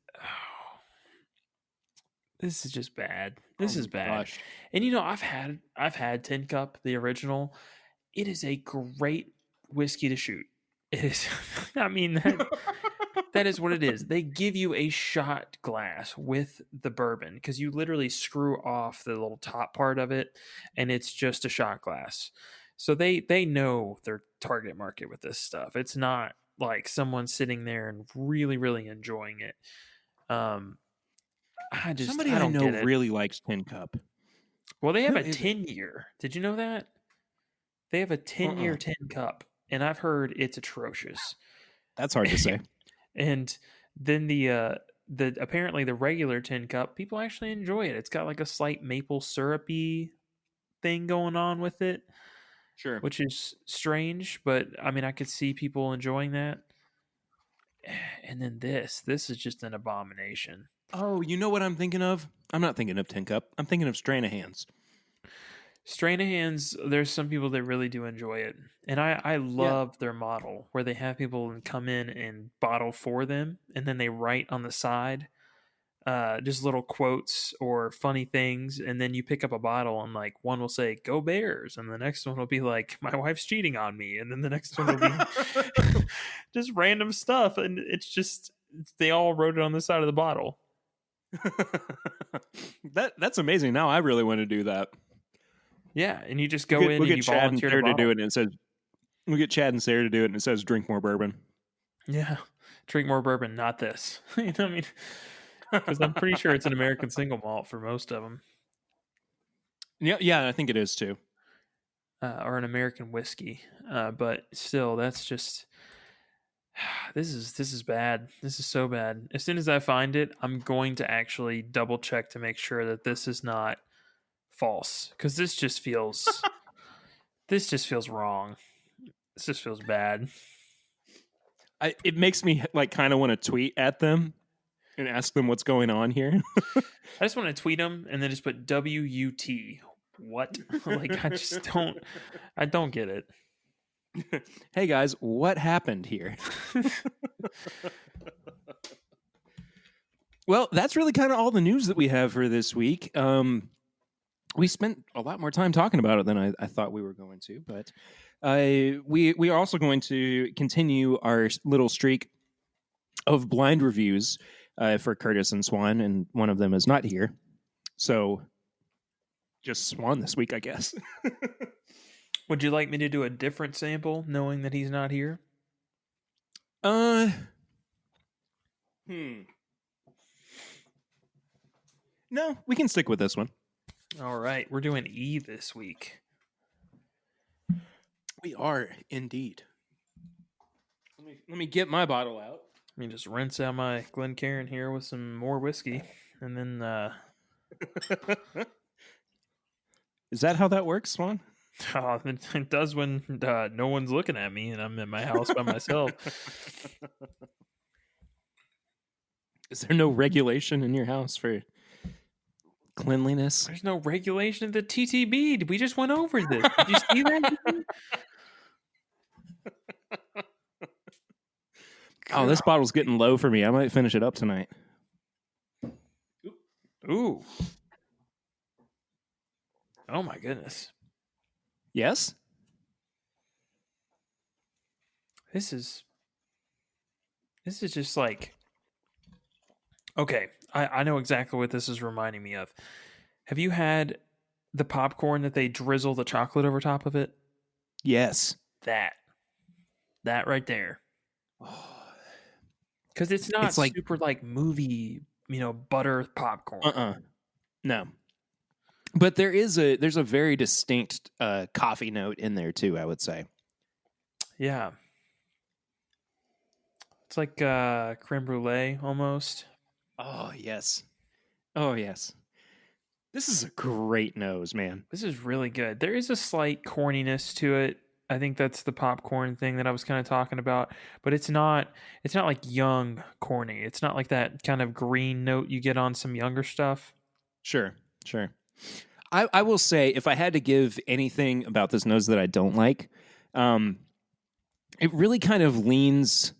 this is just bad. This is bad. Gosh. And I've had Tin Cup, the original. It is a great whiskey to shoot. It is. I mean, that is what it is. They give you a shot glass with the bourbon because you literally screw off the little top part of it, and it's just a shot glass. So they know their target market with this stuff. It's not like someone sitting there and really, really enjoying it. Somebody I I don't know get it. really likes Tin Cup. Well, they have a 10-year. Did you know that? They have a 10-year Tin Cup, and I've heard it's atrocious. That's hard to say. And then the apparently the regular Tin Cup, people actually enjoy it. It's got like a slight maple syrupy thing going on with it. Sure. Which is strange, but I mean I could see people enjoying that. And then this is just an abomination. Oh, you know what I'm thinking of? I'm not thinking of Tin Cup. I'm thinking of Stranahan's. Stranahan's, there's some people that really do enjoy it. And I love their model where they have people come in and bottle for them, and then they write on the side just little quotes or funny things, and then you pick up a bottle and like one will say "Go Bears," and the next one will be like "My wife's cheating on me," and then the next one will be just random stuff, and it's just they all wrote it on the side of the bottle. That's amazing. Now I really want to do that. Yeah, and you just go in we'll and you Chad and volunteer Sarah to do it, and it says we'll get Chad and Sarah to do it, and it says drink more bourbon. Yeah, drink more bourbon, not this. You know what I mean? Because I'm pretty sure it's an American single malt for most of them. Yeah, I think it is too. Or an American whiskey. But still, that's just this is bad. This is so bad. As soon as I find it, I'm going to actually double check to make sure that this is not false. Because this just feels wrong. This just feels bad. It makes me like kind of want to tweet at them and ask them what's going on here. I just want to tweet them and then just put WUT. What? Like I don't get it. Hey guys, what happened here? Well, that's really kind of all the news that we have for this week. We spent a lot more time talking about it than I thought we were going to, but we are also going to continue our little streak of blind reviews for Curtis and Swan, and one of them is not here, so just Swan this week, I guess. Would you like me to do a different sample, knowing that he's not here? No, we can stick with this one. All right, we're doing E this week. We are indeed. Let me get my bottle out. Let me just rinse out my Glencairn here with some more whiskey, and then Is that how that works, Swan? it does when no one's looking at me and I'm in my house by myself. Is there no regulation in your house for cleanliness? There's no regulation of the TTB. We just went over this. Did you see that? Oh, this bottle's getting low for me. I might finish it up tonight. Ooh. Oh my goodness. Yes? This is just like, okay, I know exactly what this is reminding me of. Have you had the popcorn that they drizzle the chocolate over top of it? Yes. That right there. Because it's not It's like super like movie, butter popcorn. No. But there's a very distinct coffee note in there too, I would say. Yeah. It's like creme brulee almost. Oh, yes. Oh, yes. This is a great nose, man. This is really good. There is a slight corniness to it. I think that's the popcorn thing that I was kind of talking about, but it's not like young corny. It's not like that kind of green note you get on some younger stuff. Sure. I will say, if I had to give anything about this nose that I don't like, it really kind of leans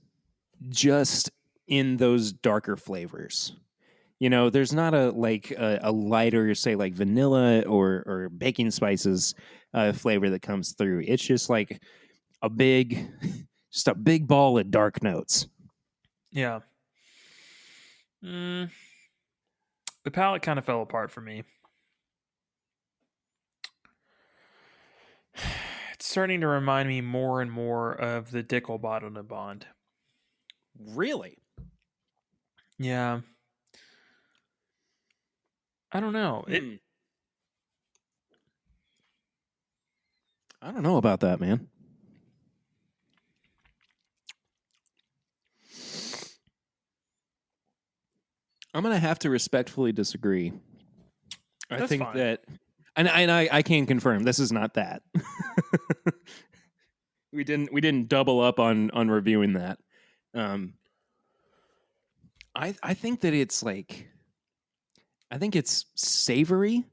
just in those darker flavors. There's not a lighter, say, like vanilla or baking spices flavor that comes through. It's just like a big ball of dark notes. Yeah. The palate kind of fell apart for me. It's starting to remind me more and more of the Dickel Bottle to Bond. Really? Yeah. I don't know. I don't know about that, man. I'm going to have to respectfully disagree. I think fine. that, and I can confirm this is not that. We didn't double up on reviewing that. I think that it's like, I think it's savory,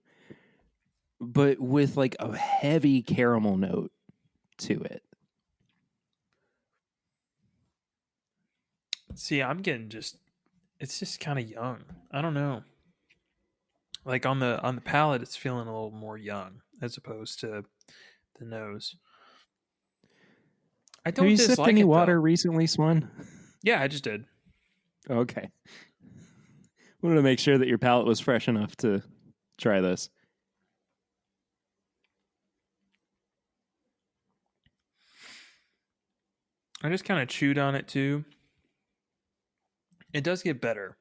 but with like a heavy caramel note to it. See, I'm getting it's just kind of young. I don't know. Like on the palate, it's feeling a little more young as opposed to the nose. I don't Have you dislike sipped any it, water though. recently, Swan? Yeah, I just did. Okay. Wanted to make sure that your palate was fresh enough to try this. I just kind of chewed on it too. It does get better,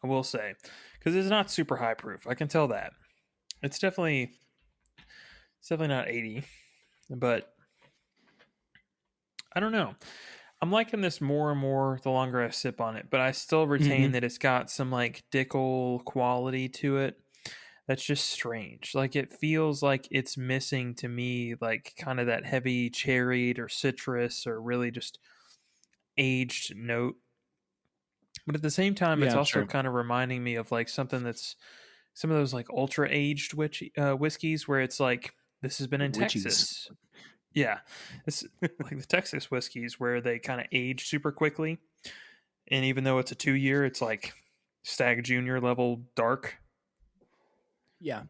I will say, because it's not super high proof. I can tell that. It's definitely not 80, but I don't know. I'm liking this more and more the longer I sip on it, but I still retain that it's got some like Dickel quality to it. That's just strange. Like it feels like it's missing to me, like kind of that heavy cherried or citrus or really just aged note. But at the same time, it's also kind of reminding me of like something that's some of those like ultra aged whiskeys where it's like this has been in Texas. Yeah, it's like the Texas whiskeys where they kind of age super quickly, and even though it's a 2 year, it's like Stag Junior level dark. Yeah.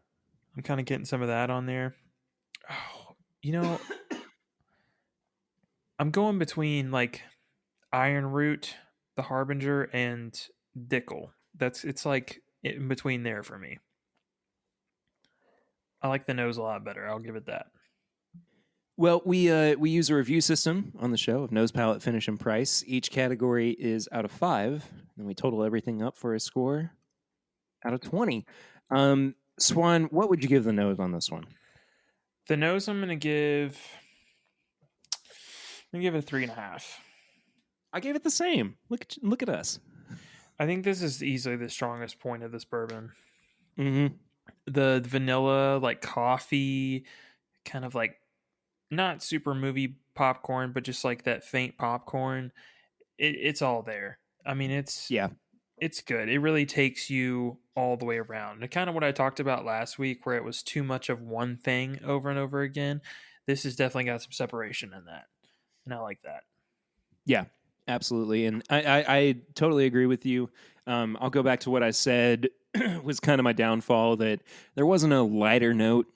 I'm kind of getting some of that on there. Oh, you know, I'm going between like Iron Root, the Harbinger, and Dickel. It's like in between there for me. I like the nose a lot better. I'll give it that. Well, we use a review system on the show of nose, palate, finish, and price. Each category is out of 5, and we total everything up for a score out of 20. Swan, what would you give the nose on this one? The nose, I'm gonna give it 3.5. I gave it the same. Look at us. I think this is easily the strongest point of this bourbon. Mm-hmm. The vanilla, like coffee, kind of like not super movie popcorn, but just like that faint popcorn. It's all there. I mean, Yeah. it's good. It really takes you all the way around. And kind of what I talked about last week, where it was too much of one thing over and over again. This has definitely got some separation in that, and I like that. Yeah, absolutely. And I totally agree with you. I'll go back to what I said was kind of my downfall, that there wasn't a lighter note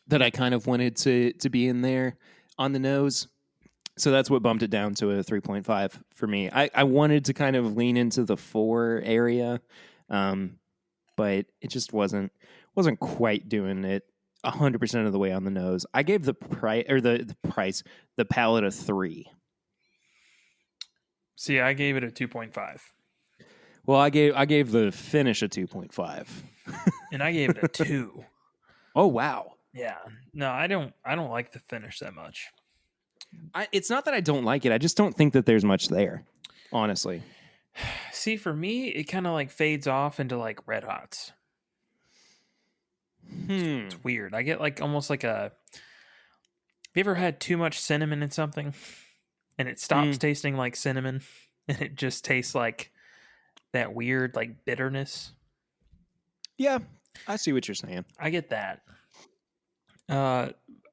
that I kind of wanted to be in there on the nose. So that's what bumped it down to a 3.5 for me. I wanted to kind of lean into the 4 area, but it just wasn't quite doing it 100% of the way on the nose. I gave the the palate a 3. See, I gave it a 2.5, Well, I gave the finish a 2.5. and I gave it a 2. Oh wow. Yeah, no, I don't like the finish that much. It's not that I don't like it. I just don't think that there's much there, honestly. See, for me, it kind of like fades off into like red hots. It's weird. I get like almost like a. Have you ever had too much cinnamon in something, and it stops tasting like cinnamon, and it just tastes like that weird like bitterness? Yeah, I see what you're saying. I get that.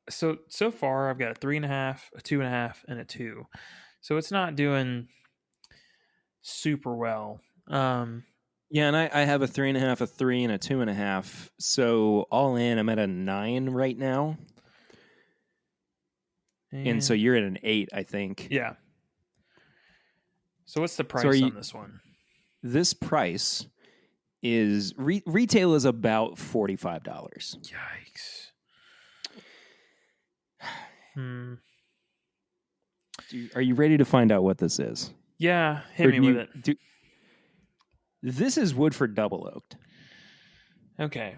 So far I've got a 3.5, a 2.5, and a 2. So it's not doing super well. Yeah, and I have a 3.5, a 3, and a 2.5. So all in, I'm at a 9 right now. And so you're at an 8, I think. Yeah. So what's the price on this one? This price is retail is about $45. Yikes. Are you ready to find out what this is? Yeah, hit me with it. This is Woodford double oaked. Okay.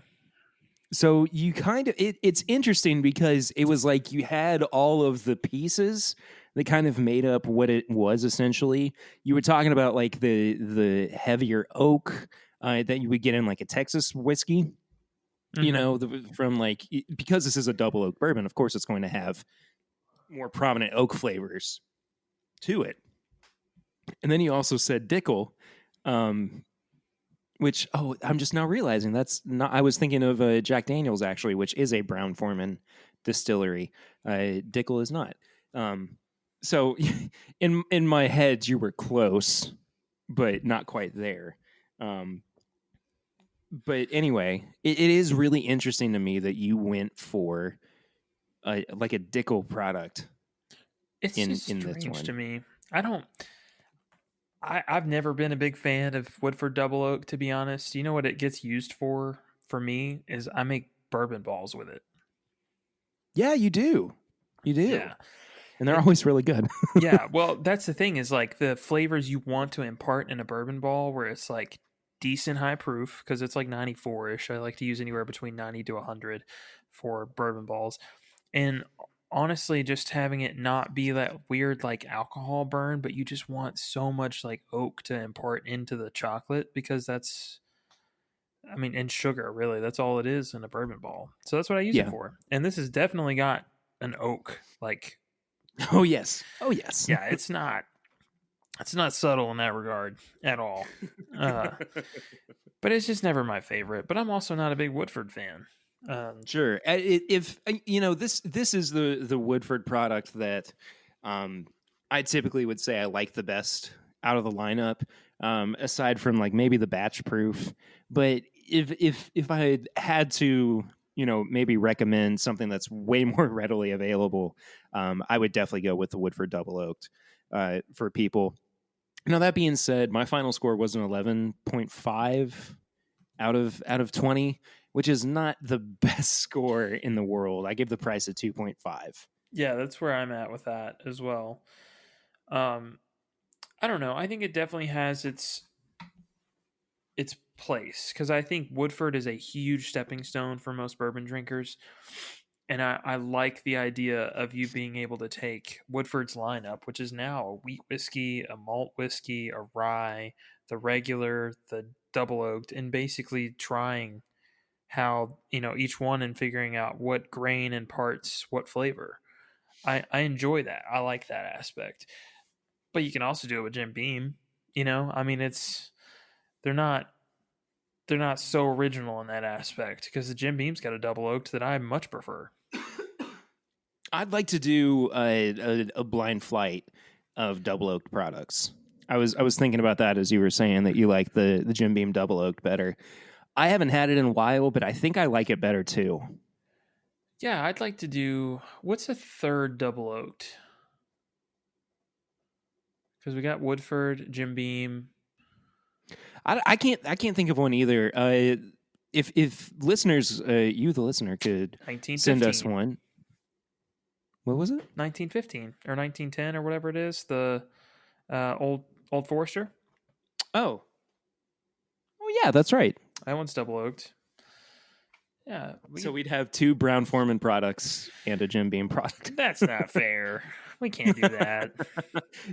So you kind of it's interesting because it was like you had all of the pieces that kind of made up what it was essentially. You were talking about like the heavier oak that you would get in like a Texas whiskey. Mm-hmm. You know, from like, because this is a double oak bourbon, of course it's going to have more prominent oak flavors to it. And then you also said Dickel, which, I'm just now realizing that's not, I was thinking of Jack Daniels actually, which is a Brown-Forman distillery. Dickel is not. So in my head, you were close, but not quite there. But anyway, it is really interesting to me that you went for like a Dickel product. It's just strange to me. I've never been a big fan of Woodford Double Oak, to be honest. You know what it gets used for me is I make bourbon balls with it. Yeah, you do. You do. Yeah. And they're always really good. Yeah, well, that's the thing is like the flavors you want to impart in a bourbon ball where it's like decent high proof, because it's like 94-ish. I like to use anywhere between 90 to 100 for bourbon balls. And honestly, just having it not be that weird like alcohol burn, but you just want so much like oak to impart into the chocolate, because and sugar, really, that's all it is in a bourbon ball. So that's what I use it for. And this has definitely got an oak like. Oh yes. Yeah, it's not subtle in that regard at all. But it's just never my favorite. But I'm also not a big Woodford fan. Sure. If this is the Woodford product that I typically would say I like the best out of the lineup, aside from like maybe the batch proof. But if I had to, maybe recommend something that's way more readily available, I would definitely go with the Woodford Double Oaked for people. Now that being said, my final score was an 11.5 out of 20, which is not the best score in the world. I give the price a 2.5. Yeah, that's where I'm at with that as well. I don't know. I think it definitely has its place because I think Woodford is a huge stepping stone for most bourbon drinkers. And I like the idea of you being able to take Woodford's lineup, which is now a wheat whiskey, a malt whiskey, a rye, the regular, the double oaked, and basically trying how, each one and figuring out what grain imparts what flavor. I enjoy that. I like that aspect. But you can also do it with Jim Beam. I mean, they're not they're not so original in that aspect because the Jim Beam's got a double oaked that I much prefer. I'd like to do a blind flight of double oaked products. I was thinking about that as you were saying that you like the Jim Beam double oaked better. I haven't had it in a while, but I think I like it better too. Yeah, I'd like to do what's a third double oaked? Because we got Woodford, Jim Beam. I can't think of one either. If listeners, you the listener, could send us one. What was it? 1915 or 1910 or whatever it is. The old Forester. Oh yeah, that's right. That one's double oaked. Yeah. So we'd have two Brown Forman products and a Jim Beam product. That's not fair. We can't do that.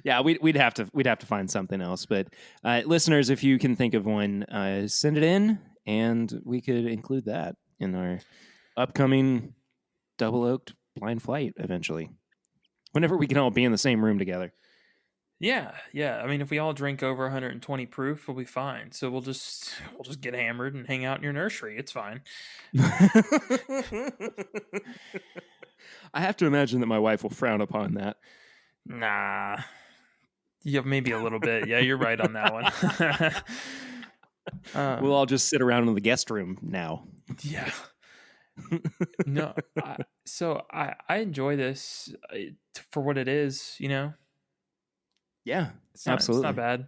Yeah, we'd have to find something else. But listeners, if you can think of one, send it in, and we could include that in our upcoming double oaked blind flight eventually. Whenever we can all be in the same room together. Yeah. I mean, if we all drink over 120 proof, we'll be fine. So we'll just get hammered and hang out in your nursery. It's fine. I have to imagine that my wife will frown upon that. Nah. Yeah, maybe a little bit. Yeah, you're right on that one. We'll all just sit around in the guest room now. Yeah. No. So I enjoy this for what it is, Yeah, absolutely. It's not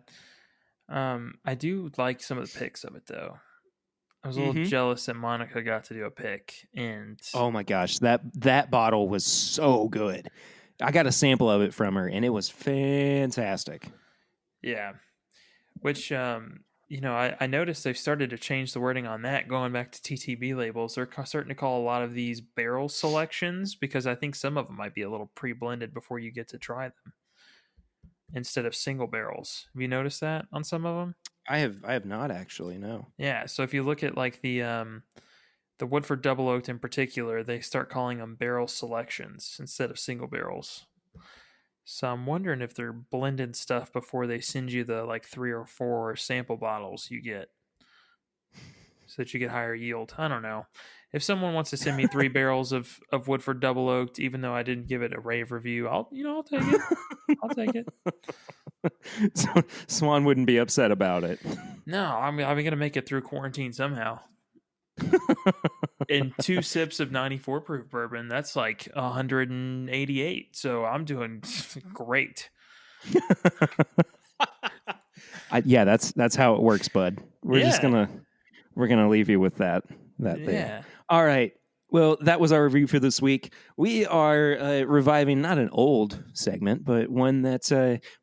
bad. I do like some of the picks of it, though. I was a little jealous that Monica got to do a pick, and oh my gosh, that bottle was so good. I got a sample of it from her, and it was fantastic. Yeah, which I noticed they've started to change the wording on that, going back to TTB labels. They're starting to call a lot of these barrel selections because I think some of them might be a little pre-blended before you get to try them, instead of single barrels. Have you noticed that on some of them? I have not actually, no. Yeah, so if you look at like the Woodford Double Oaked in particular, they start calling them barrel selections instead of single barrels. So I'm wondering if they're blending stuff before they send you the like 3 or 4 sample bottles you get, so that you get higher yield. I don't know. If someone wants to send me 3 barrels of Woodford Double Oaked, even though I didn't give it a rave review, I'll take it. I'll take it. So Swan wouldn't be upset about it. No, I'm going to make it through quarantine somehow. And 2 sips of 94 proof bourbon, that's like 188. So I'm doing great. Yeah, that's how it works, bud. We're gonna leave you with that thing. Yeah. All right. Well, that was our review for this week. We are reviving not an old segment, but one that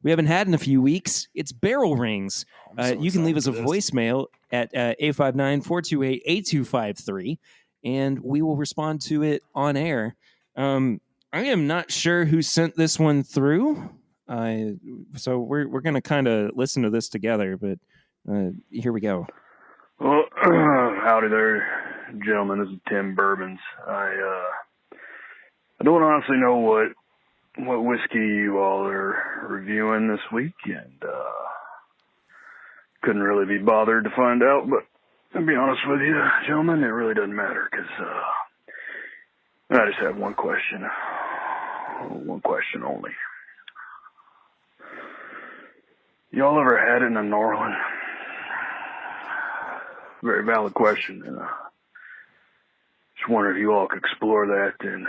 we haven't had in a few weeks. It's Barrel Rings. You can leave us a voicemail at 859-428-8253, and we will respond to it on air. I am not sure who sent this one through, so we're going to kind of listen to this together, but here we go. Well, howdy there, gentlemen. This is Tim Bourbons. I don't honestly know what whiskey you all are reviewing this week, and couldn't really be bothered to find out, but To be honest with you, gentlemen, it really doesn't matter, because I just have one question. One question only. Y'all ever had it in a Norland? Very valid question. And just wonder if you all could explore that and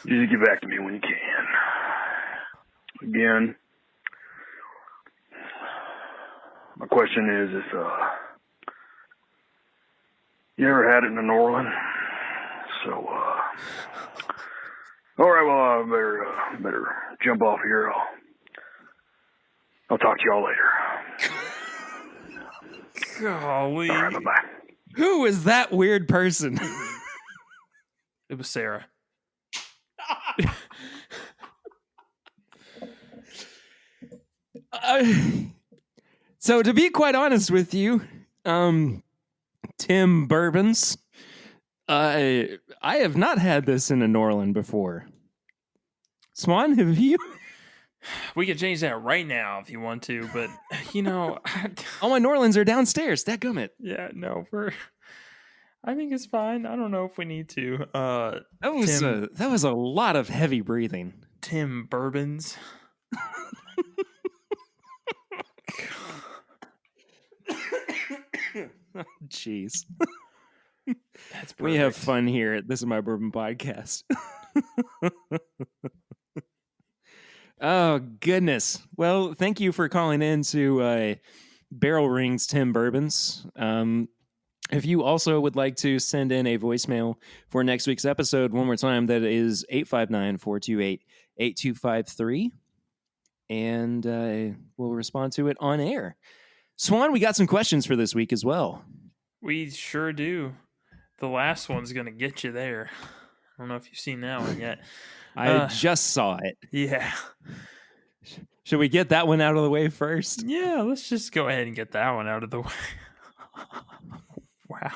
just get back to me when you can. Again, my question is if you ever had it in a Norland? So, all right, well, I better jump off here. I'll talk to y'all later. Golly. All right, bye-bye. Who is that weird person? It was Sarah. So to be quite honest with you, Tim Bourbons, I have not had this in a Norland before. Swan, have you? We could change that right now if you want to, but All my Norlands are downstairs. Dadgummit. yeah, no, I think it's fine. I don't know if we need to. That was a lot of heavy breathing. Tim Bourbons. Jeez. That's perfect. We have fun here. This is my bourbon podcast. Oh, goodness. Well, thank you for calling in to Barrel Rings Tim Bourbons. If you also would like to send in a voicemail for next week's episode, one more time, that is 859-428-8253. And we'll respond to it on air. Swan, we got some questions for this week as well. We sure do. The last one's going to get you there. I don't know if you've seen that one yet. I just saw it. Yeah. Should we get that one out of the way first? Yeah, let's just go ahead and get that one out of the way. Wow.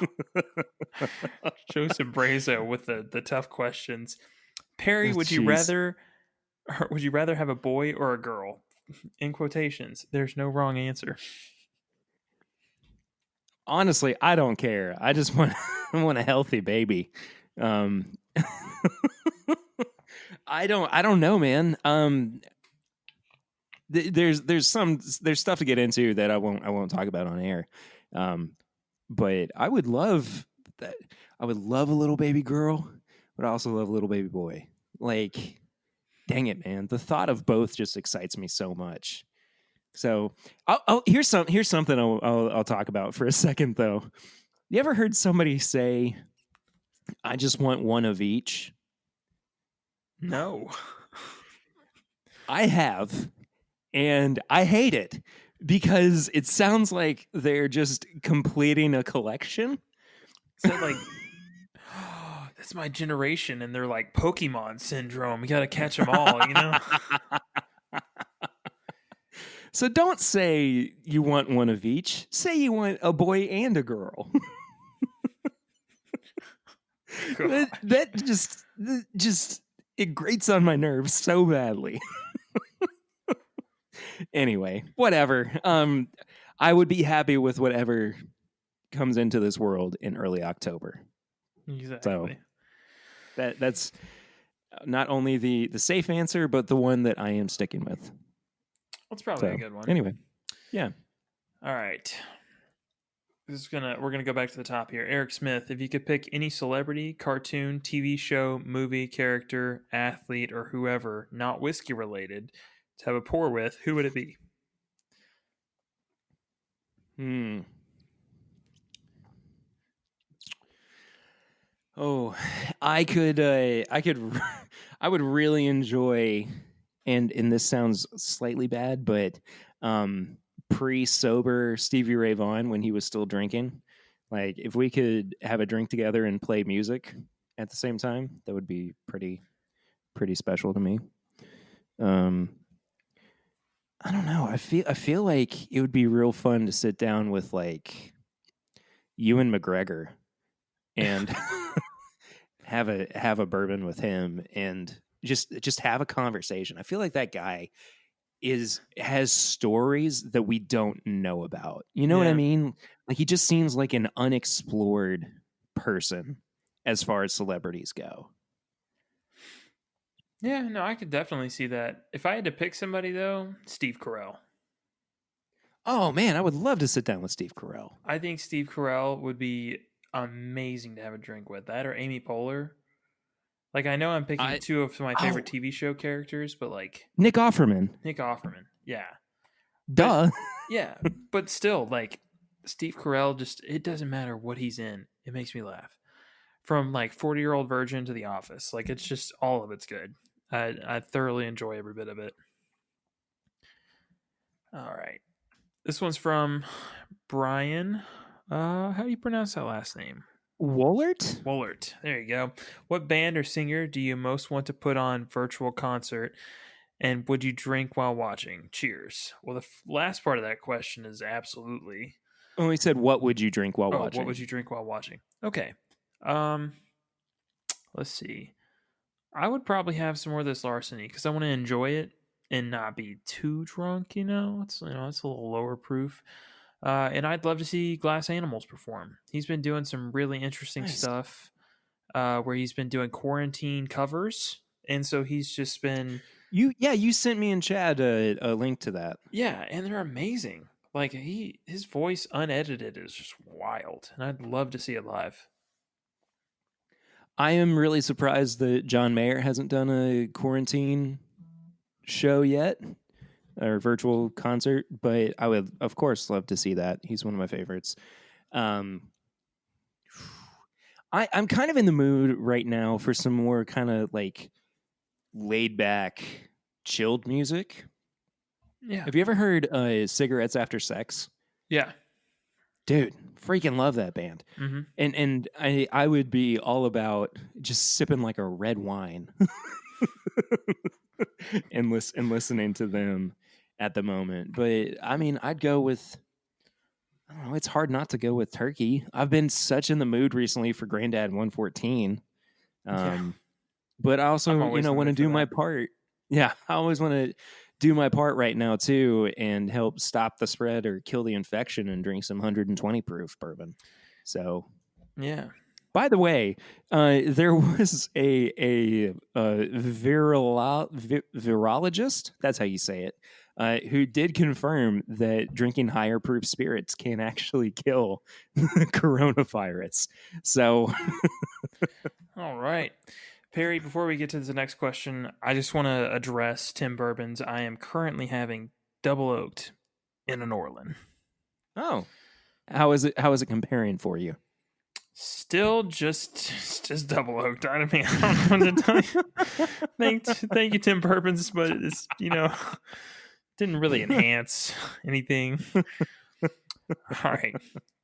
Joseph Brazo with the tough questions. Perry, would you rather have a boy or a girl? In quotations, there's no wrong answer. Honestly, I don't care. I just want a healthy baby. I don't know, man. There's stuff to get into that I won't talk about on air. But I would love that. I would love a little baby girl, but I also love a little baby boy. Like, dang it, man. The thought of both just excites me so much. So here's something I'll talk about for a second, though. You ever heard somebody say, I just want one of each? No. I have, and I hate it because it sounds like they're just completing a collection. So like, that's my generation, and they're like Pokemon syndrome. You got to catch them all, you know? So don't say you want one of each. Say you want a boy and a girl. that just it grates on my nerves so badly. Anyway, whatever. I would be happy with whatever comes into this world in early October. Exactly. So that's not only the safe answer, but the one that I am sticking with. That's probably a good one. Anyway, yeah. All right. We're gonna go back to the top here. Eric Smith, if you could pick any celebrity, cartoon, TV show, movie, character, athlete, or whoever, not whiskey related, to have a pour with, who would it be? Oh, I would really enjoy, and this sounds slightly bad, but pre-sober Stevie Ray Vaughan when he was still drinking. Like, if we could have a drink together and play music at the same time, that would be pretty special to me. I don't know. I feel like it would be real fun to sit down with like Ewan McGregor and have a bourbon with him and just have a conversation. I feel like that guy has stories that we don't know about. You know what I mean? Like he just seems like an unexplored person as far as celebrities go. Yeah, no, I could definitely see that. If I had to pick somebody though, Steve Carell. Oh man, I would love to sit down with Steve Carell. I think Steve Carell would be amazing to have a drink with. That or Amy Poehler. Like I know I'm picking I two of my oh favorite TV show characters, but like Nick Offerman. Nick Offerman, yeah, but Duh. yeah, but still, like Steve Carell, just it doesn't matter what he's in, it makes me laugh. From like 40-Year-Old Virgin to The Office, like it's just all of it's good. I thoroughly enjoy every bit of it. All right, this one's from Brian. How do you pronounce that last name? Woolert? Woolert. There you go. What band or singer do you most want to put on virtual concert? And would you drink while watching? Cheers. Well, the last part of that question is absolutely. Oh, he said, "What would you drink while watching?" What would you drink while watching? Okay. Um, let's see. I would probably have some more of this larceny because I want to enjoy it and not be too drunk. It's it's a little lower proof. And I'd love to see Glass Animals perform. He's been doing some really interesting Nice. stuff. Where he's been doing quarantine covers, and so he's just been You sent me and Chad a link to that. yeah, and they're amazing. Like his voice unedited is just wild, and I'd love to see it live. I am really surprised that John Mayer hasn't done a quarantine show yet or virtual concert, but I would of course love to see that. He's one of my favorites. I'm kind of in the mood right now for some more kind of like laid back, chilled music. Yeah, Have you ever heard Cigarettes After Sex? yeah, Dude, freaking love that band. mm-hmm. And I would be all about just sipping like a red wine and listening to them at the moment. But I mean, I'd go with I don't know, it's hard not to go with Turkey. I've been such in the mood recently for Granddad 114. Yeah. But I I'm also, always in the want to mood for do my that. part. Yeah, I always want to do my part right now too and help stop the spread or kill the infection and drink some 120 proof bourbon. So, Yeah, by the way, there was a virologist, that's how you say it, who did confirm that drinking higher proof spirits can actually kill the coronavirus. So, all right. Perry, before we get to the next question, I just want to address Tim Bourbons. I am currently having double oaked in an Orland. oh, how is it comparing for you? Still just double oaked. I don't know what to tell you. Thank you, Tim Bourbons, but it's didn't really enhance anything. All right.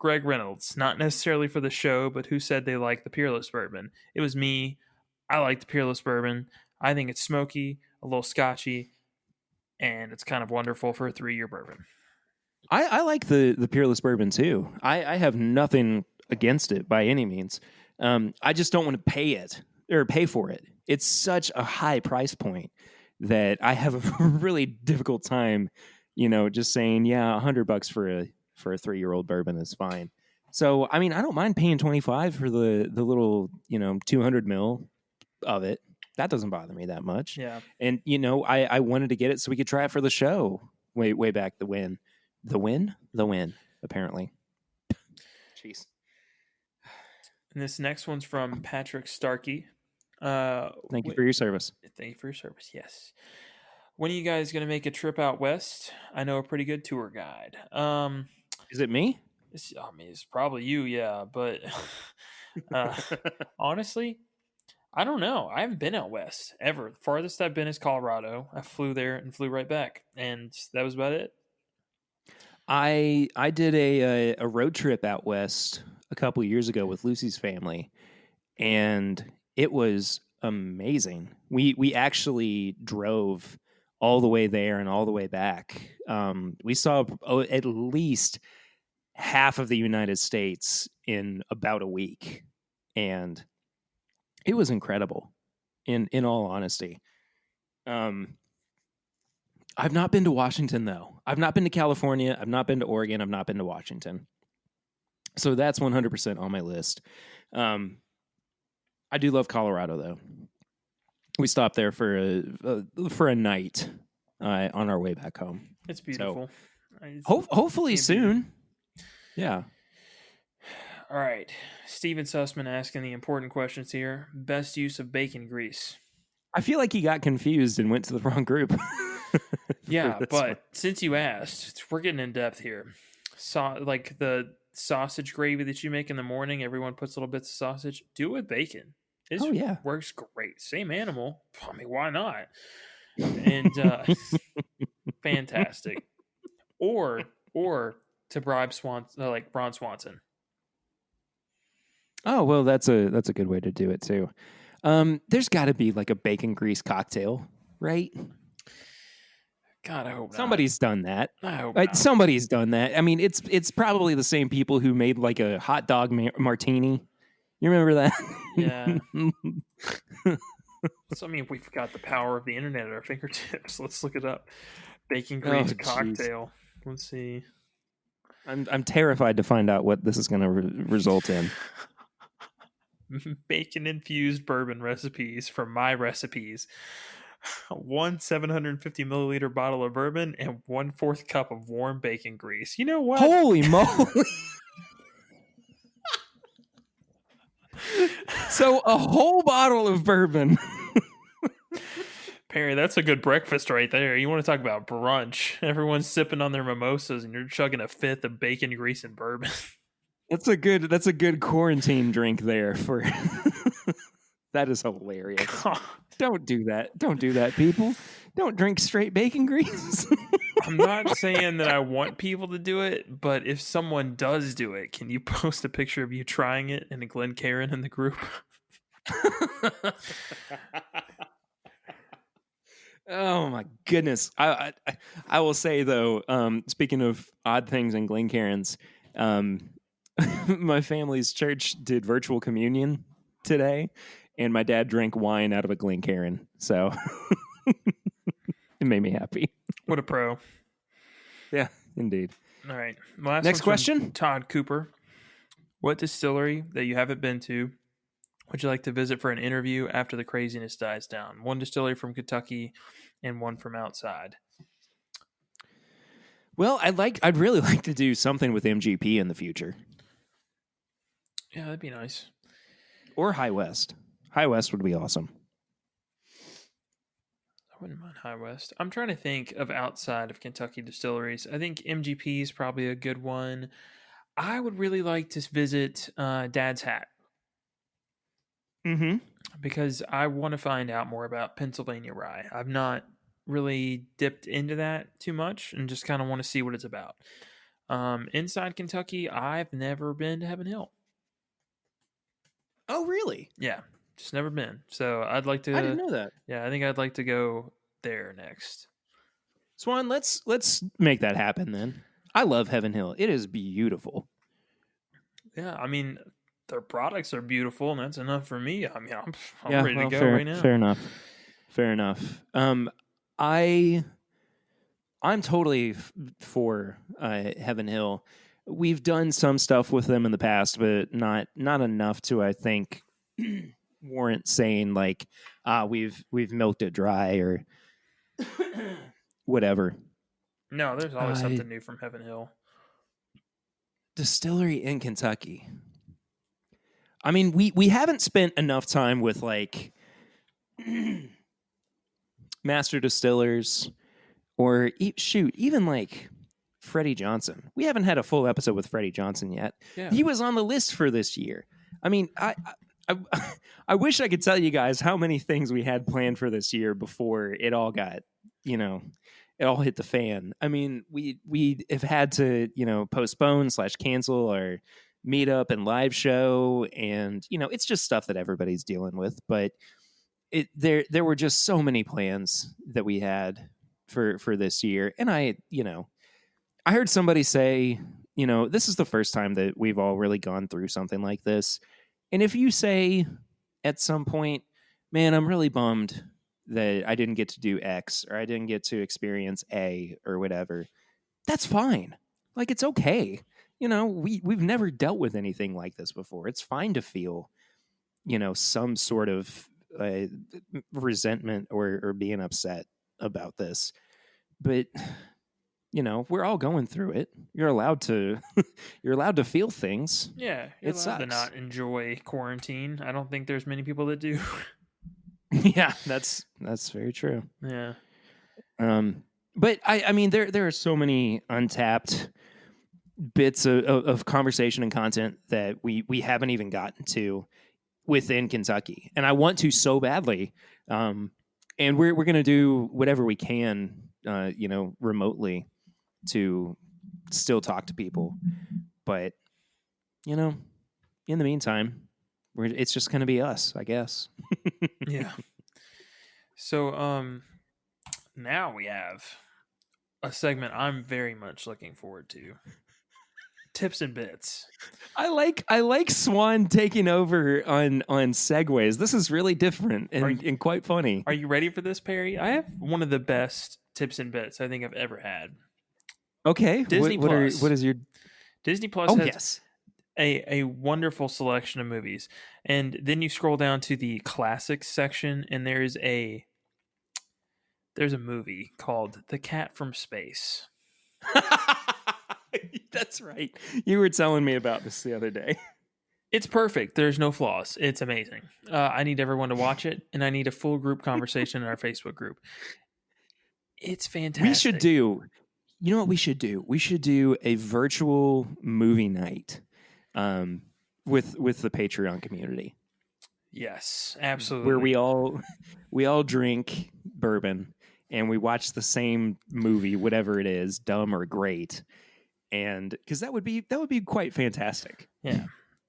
Greg Reynolds, not necessarily for the show, but who said they like the Peerless bourbon? It was me. I like the Peerless bourbon. I think it's smoky, a little scotchy, and it's kind of wonderful for a 3-year bourbon. I like the Peerless bourbon too. I have nothing against it by any means. I just don't want to pay for it. It's such a high price point that I have a really difficult time, just saying, yeah, $100 for a 3-year-old bourbon is fine. So, I mean, I don't mind paying 25 for the little, 200 mil of it. That doesn't bother me that much. Yeah. And, I wanted to get it so we could try it for the show way back when. The win, apparently. Jeez. And this next one's from Patrick Starkey. Thank you for your service. Thank you for your service. Yes. When are you guys going to make a trip out west? I know a pretty good tour guide. Is it me? It's probably you, yeah. But honestly, I don't know. I haven't been out west ever. The farthest I've been is Colorado. I flew there and flew right back, and that was about it. I did a road trip out west a couple years ago with Lucy's family, and it was amazing. We actually drove all the way there and all the way back. We saw at least half of the United States in about a week, and it was incredible. In all honesty, I've not been to Washington, though. I've not been to California. I've not been to Oregon. I've not been to Washington. So that's 100% on my list. I do love Colorado, though. We stopped there for a night on our way back home. It's beautiful. So, hopefully soon. Yeah. All right. Steven Sussman asking the important questions here. Best use of bacon grease. I feel like he got confused and went to the wrong group. Yeah, but since you asked, we're getting in depth here. Like the sausage gravy that you make in the morning, everyone puts little bits of sausage. Do it with bacon. It works great. Same animal. I mean, why not? And fantastic. Or to bribe Ron Swanson. Oh, well, that's a good way to do it too. There's got to be like a bacon grease cocktail, right? God, I hope not. Somebody's done that. I hope not. Somebody's done that. I mean, it's probably the same people who made like a hot dog martini. You remember that? Yeah. So, I mean, we've got the power of the internet at our fingertips. Let's look it up. Bacon grease cocktail. Let's see. I'm terrified to find out what this is going to result in. Bacon infused bourbon recipes from My Recipes. 1 750 milliliter bottle of bourbon and 1/4 cup of warm bacon grease. You know what? Holy moly! So a whole bottle of bourbon. Perry, that's a good breakfast right there. You want to talk about brunch? Everyone's sipping on their mimosas, and you're chugging a fifth of bacon grease and bourbon. That's a good quarantine drink there. For that is hilarious. God. Don't do that. Don't do that, people. Don't drink straight bacon grease. I'm not saying that I want people to do it, but if someone does do it, can you post a picture of you trying it and a Glenn Karen in the group? Oh my goodness. I will say though, speaking of odd things and Glencairns, my family's church did virtual communion today, and my dad drank wine out of a Glencairn. So it made me happy. What a pro. Yeah, indeed. All right. Next question. Todd Cooper. What distillery that you haven't been to would you like to visit for an interview after the craziness dies down? One distillery from Kentucky and one from outside. Well, I'd really like to do something with MGP in the future. Yeah, that'd be nice. Or High West. High West would be awesome. I wouldn't mind High West. I'm trying to think of outside of Kentucky distilleries. I think MGP is probably a good one. I would really like to visit Dad's Hat. Mm-hmm. Because I want to find out more about Pennsylvania rye. I've not really dipped into that too much and just kind of want to see what it's about. Inside Kentucky, I've never been to Heaven Hill. Oh, really? Yeah, just never been. So I'd like to. I didn't know that. Yeah, I think I'd like to go there next. Swan, let's make that happen then. I love Heaven Hill. It is beautiful. Yeah, I mean, their products are beautiful, and that's enough for me. I mean, I'm ready to go fair, right now. Fair enough. I'm totally for Heaven Hill. We've done some stuff with them in the past, but not enough to, I think, warrant saying like, we've milked it dry or whatever. No, there's always something new from Heaven Hill. Distillery in Kentucky. I mean, we haven't spent enough time with like master distillers or even like Freddie Johnson. We haven't had a full episode with Freddie Johnson yet. Yeah. He was on the list for this year. I mean, I wish I could tell you guys how many things we had planned for this year before it all got, it all hit the fan. I mean, we have had to, postpone / cancel our meetup and live show, and it's just stuff that everybody's dealing with. But there were just so many plans that we had for this year, and I heard somebody say, this is the first time that we've all really gone through something like this. And if you say at some point, man, I'm really bummed that I didn't get to do X or I didn't get to experience A or whatever. That's fine. Like, it's okay. You know, we've never dealt with anything like this before. It's fine to feel, you know, some sort of resentment or being upset about this. But, you know, we're all going through it. You're allowed to you're allowed to feel things. Yeah, you're It allowed to sucks. not enjoy quarantine. I don't think there's many people that do. Yeah, that's very true. Yeah. But I mean, there are so many untapped bits of conversation and content that we haven't even gotten to within Kentucky, and I want to so badly. And we're going to do whatever we can, you know, remotely to still talk to people. But you know, in the meantime, it's just going to be us, I guess. Yeah. So now we have a segment I'm very much looking forward to. Tips and bits. I like Swan taking over on segues. This is really different and quite funny. Are you ready for this, Perry? I have one of the best tips and bits I think I've ever had. Okay. Disney Plus. What is your Disney Plus Oh has yes. a wonderful selection of movies. And then you scroll down to the classics section and there's a movie called The Cat from Space. That's right. You were telling me about this the other day. It's perfect. There's no flaws. It's amazing. I need everyone to watch it, and I need a full group conversation in our Facebook group. It's fantastic. We should do, you know what we should do? We should do a virtual movie night with the Patreon community. Yes, absolutely. Where we all drink bourbon and we watch the same movie, whatever it is, dumb or great. And because that would be quite fantastic. Yeah.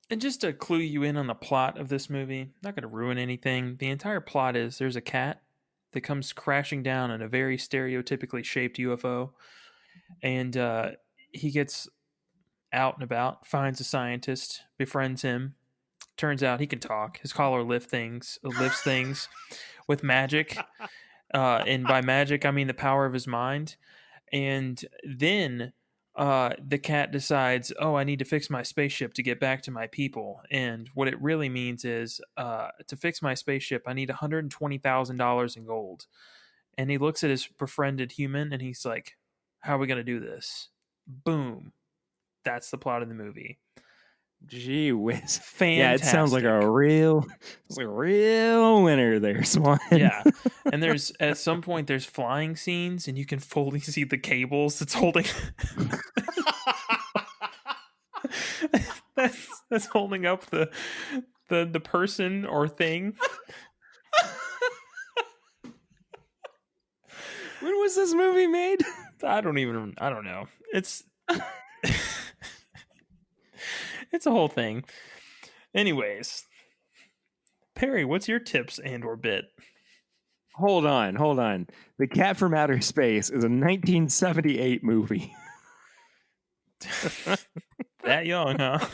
And just to clue you in on the plot of this movie, not going to ruin anything. The entire plot is there's a cat that comes crashing down in a very stereotypically shaped UFO. And he gets out and about, finds a scientist, befriends him. Turns out he can talk. His collar lifts things with magic. And by magic, I mean the power of his mind. And then the cat decides, oh, I need to fix my spaceship to get back to my people. And what it really means is to fix my spaceship, I need $120,000 in gold. And he looks at his befriended human and he's like, how are we going to do this? Boom. That's the plot of the movie. Gee whiz. Fantastic. Yeah, it sounds like a real winner there, Swan. Yeah. And there's at some point there's flying scenes and you can fully see the cables that's holding that's holding up the person or thing. When was this movie made? I don't know. It's it's a whole thing. Anyways, Perry, what's your tips and or bit? Hold on. The Cat from Outer Space is a 1978 movie. That young, huh?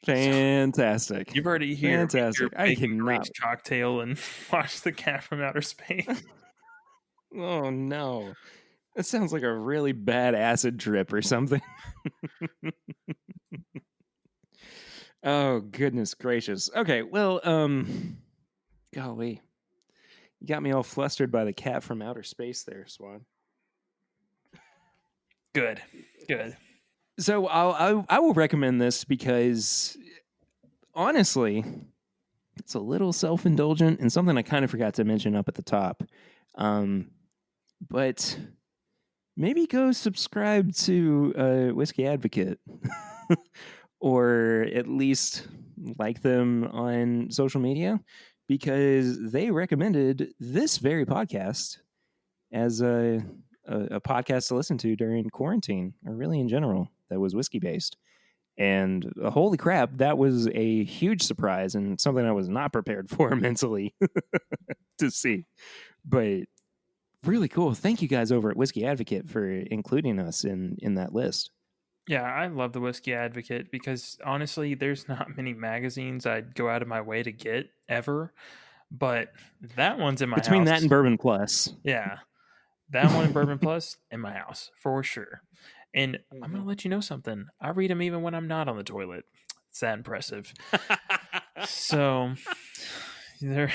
Fantastic. You've already here. Fantastic. I cannot cocktail and watch The Cat from Outer Space. Oh no. That sounds like a really bad acid trip or something. Oh, goodness gracious. Okay, well, golly. You got me all flustered by The Cat from Outer Space there, Swan. Good. So I will recommend this because, honestly, it's a little self-indulgent and something I kind of forgot to mention up at the top. But maybe go subscribe to Whiskey Advocate or at least like them on social media because they recommended this very podcast as a podcast to listen to during quarantine or really in general that was whiskey based. And holy crap, that was a huge surprise and something I was not prepared for mentally to see. But really cool. Thank you guys over at Whiskey Advocate for including us in that list. Yeah, I love the Whiskey Advocate because honestly, there's not many magazines I'd go out of my way to get ever. But that one's in my Between house. that and Bourbon Plus. Yeah. That one and Bourbon Plus in my house for sure. And I'm going to let you know something. I read them even when I'm not on the toilet. It's that impressive. So they're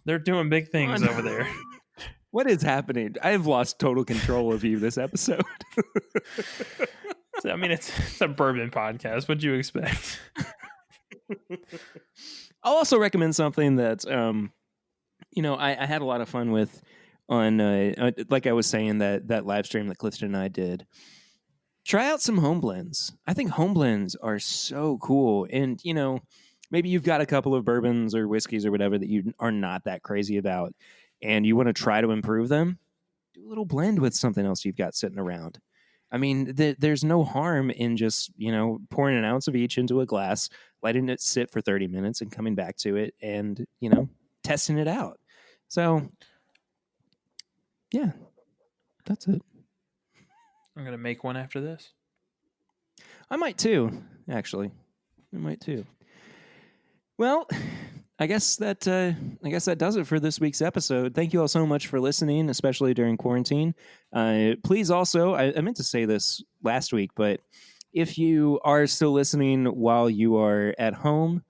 doing big things over there. What is happening? I have lost total control of you this episode. I mean, it's a bourbon podcast. What'd you expect? I'll also recommend something that, I had a lot of fun with on, like I was saying, that live stream that Clifton and I did. Try out some home blends. I think home blends are so cool. And, maybe you've got a couple of bourbons or whiskeys or whatever that you are not that crazy about, and you want to try to improve them. Do a little blend with something else you've got sitting around. I mean, there's no harm in just, pouring an ounce of each into a glass, letting it sit for 30 minutes and coming back to it and, testing it out. So, yeah, that's it. I'm going to make one after this. I might too, actually. I might too. Well, I guess that does it for this week's episode. Thank you all so much for listening, especially during quarantine. Please also, I meant to say this last week, but if you are still listening while you are at home,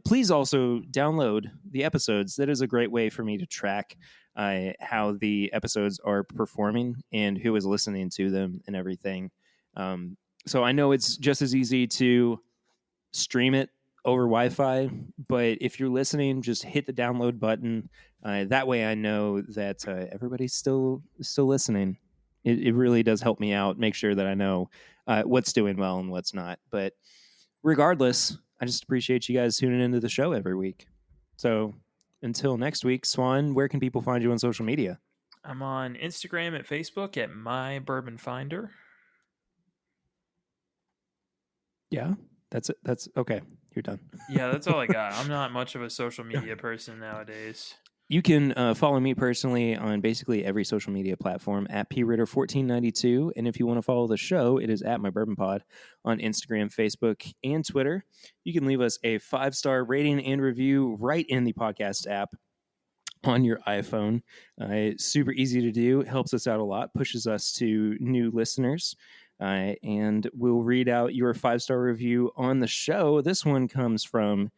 please also download the episodes. That is a great way for me to track how the episodes are performing and who is listening to them and everything. So I know it's just as easy to stream it over Wi-Fi, but if you're listening, just hit the download button. That way I know that everybody's still listening. It really does help me out, make sure that I know what's doing well and what's not. But regardless, I just appreciate you guys tuning into the show every week. So until next week, Swan, where can people find you on social media? I'm on Instagram and Facebook at My Bourbon Finder. Yeah, that's it. That's okay. You're done. Yeah, that's all I got. I'm not much of a social media person nowadays. You can follow me personally on basically every social media platform at pritter1492. And if you want to follow the show, it is at My Bourbon Pod on Instagram, Facebook, and Twitter. You can leave us a 5-star rating and review right in the podcast app on your iPhone. It's super easy to do. It helps us out a lot, pushes us to new listeners. And we'll read out your 5-star review on the show. This one comes from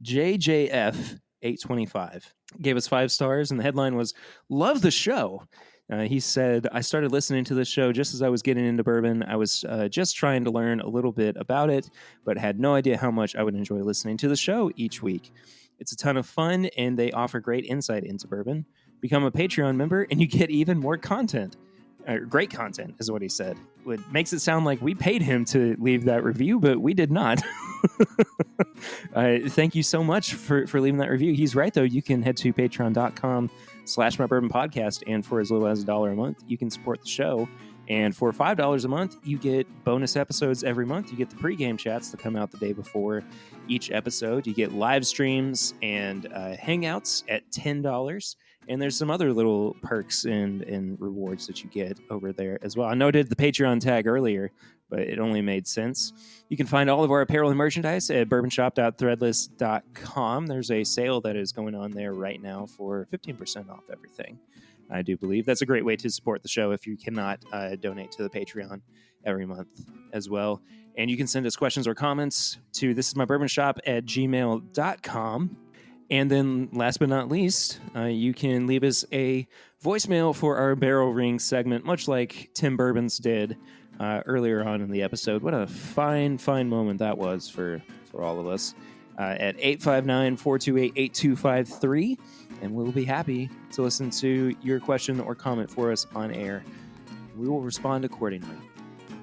JJF825. Gave us 5 stars, and the headline was, "Love the show." He said, "I started listening to this show just as I was getting into bourbon. I was just trying to learn a little bit about it, but had no idea how much I would enjoy listening to the show each week. It's a ton of fun, and they offer great insight into bourbon. Become a Patreon member, and you get even more content." Great content is what he said. It makes it sound like we paid him to leave that review, but we did not. Thank you so much for leaving that review. He's right, though. You can head to patreon.com/mybourbonpodcast, and for as little as $1 a month, you can support the show. And for $5 a month, you get bonus episodes every month. You get the pregame chats that come out the day before each episode. You get live streams and hangouts at $10. And there's some other little perks and rewards that you get over there as well. I know I did the Patreon tag earlier, but it only made sense. You can find all of our apparel and merchandise at bourbonshop.threadless.com. There's a sale that is going on there right now for 15% off everything, I do believe. That's a great way to support the show if you cannot donate to the Patreon every month as well. And you can send us questions or comments to thisismybourbonshop@gmail.com. And then last but not least, you can leave us a voicemail for our Barrel Ring segment, much like Tim Bourbons did earlier on in the episode. What a fine moment that was for all of us. At 859-428-8253. And we'll be happy to listen to your question or comment for us on air. We will respond accordingly.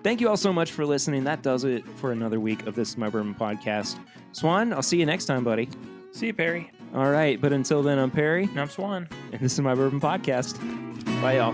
Thank you all so much for listening. That does it for another week of This Is My Bourbon podcast. Swan, I'll see you next time, buddy. See you, Perry. All right, but until then, I'm Perry. And I'm Swan. And this is My Bourbon podcast. Bye, y'all.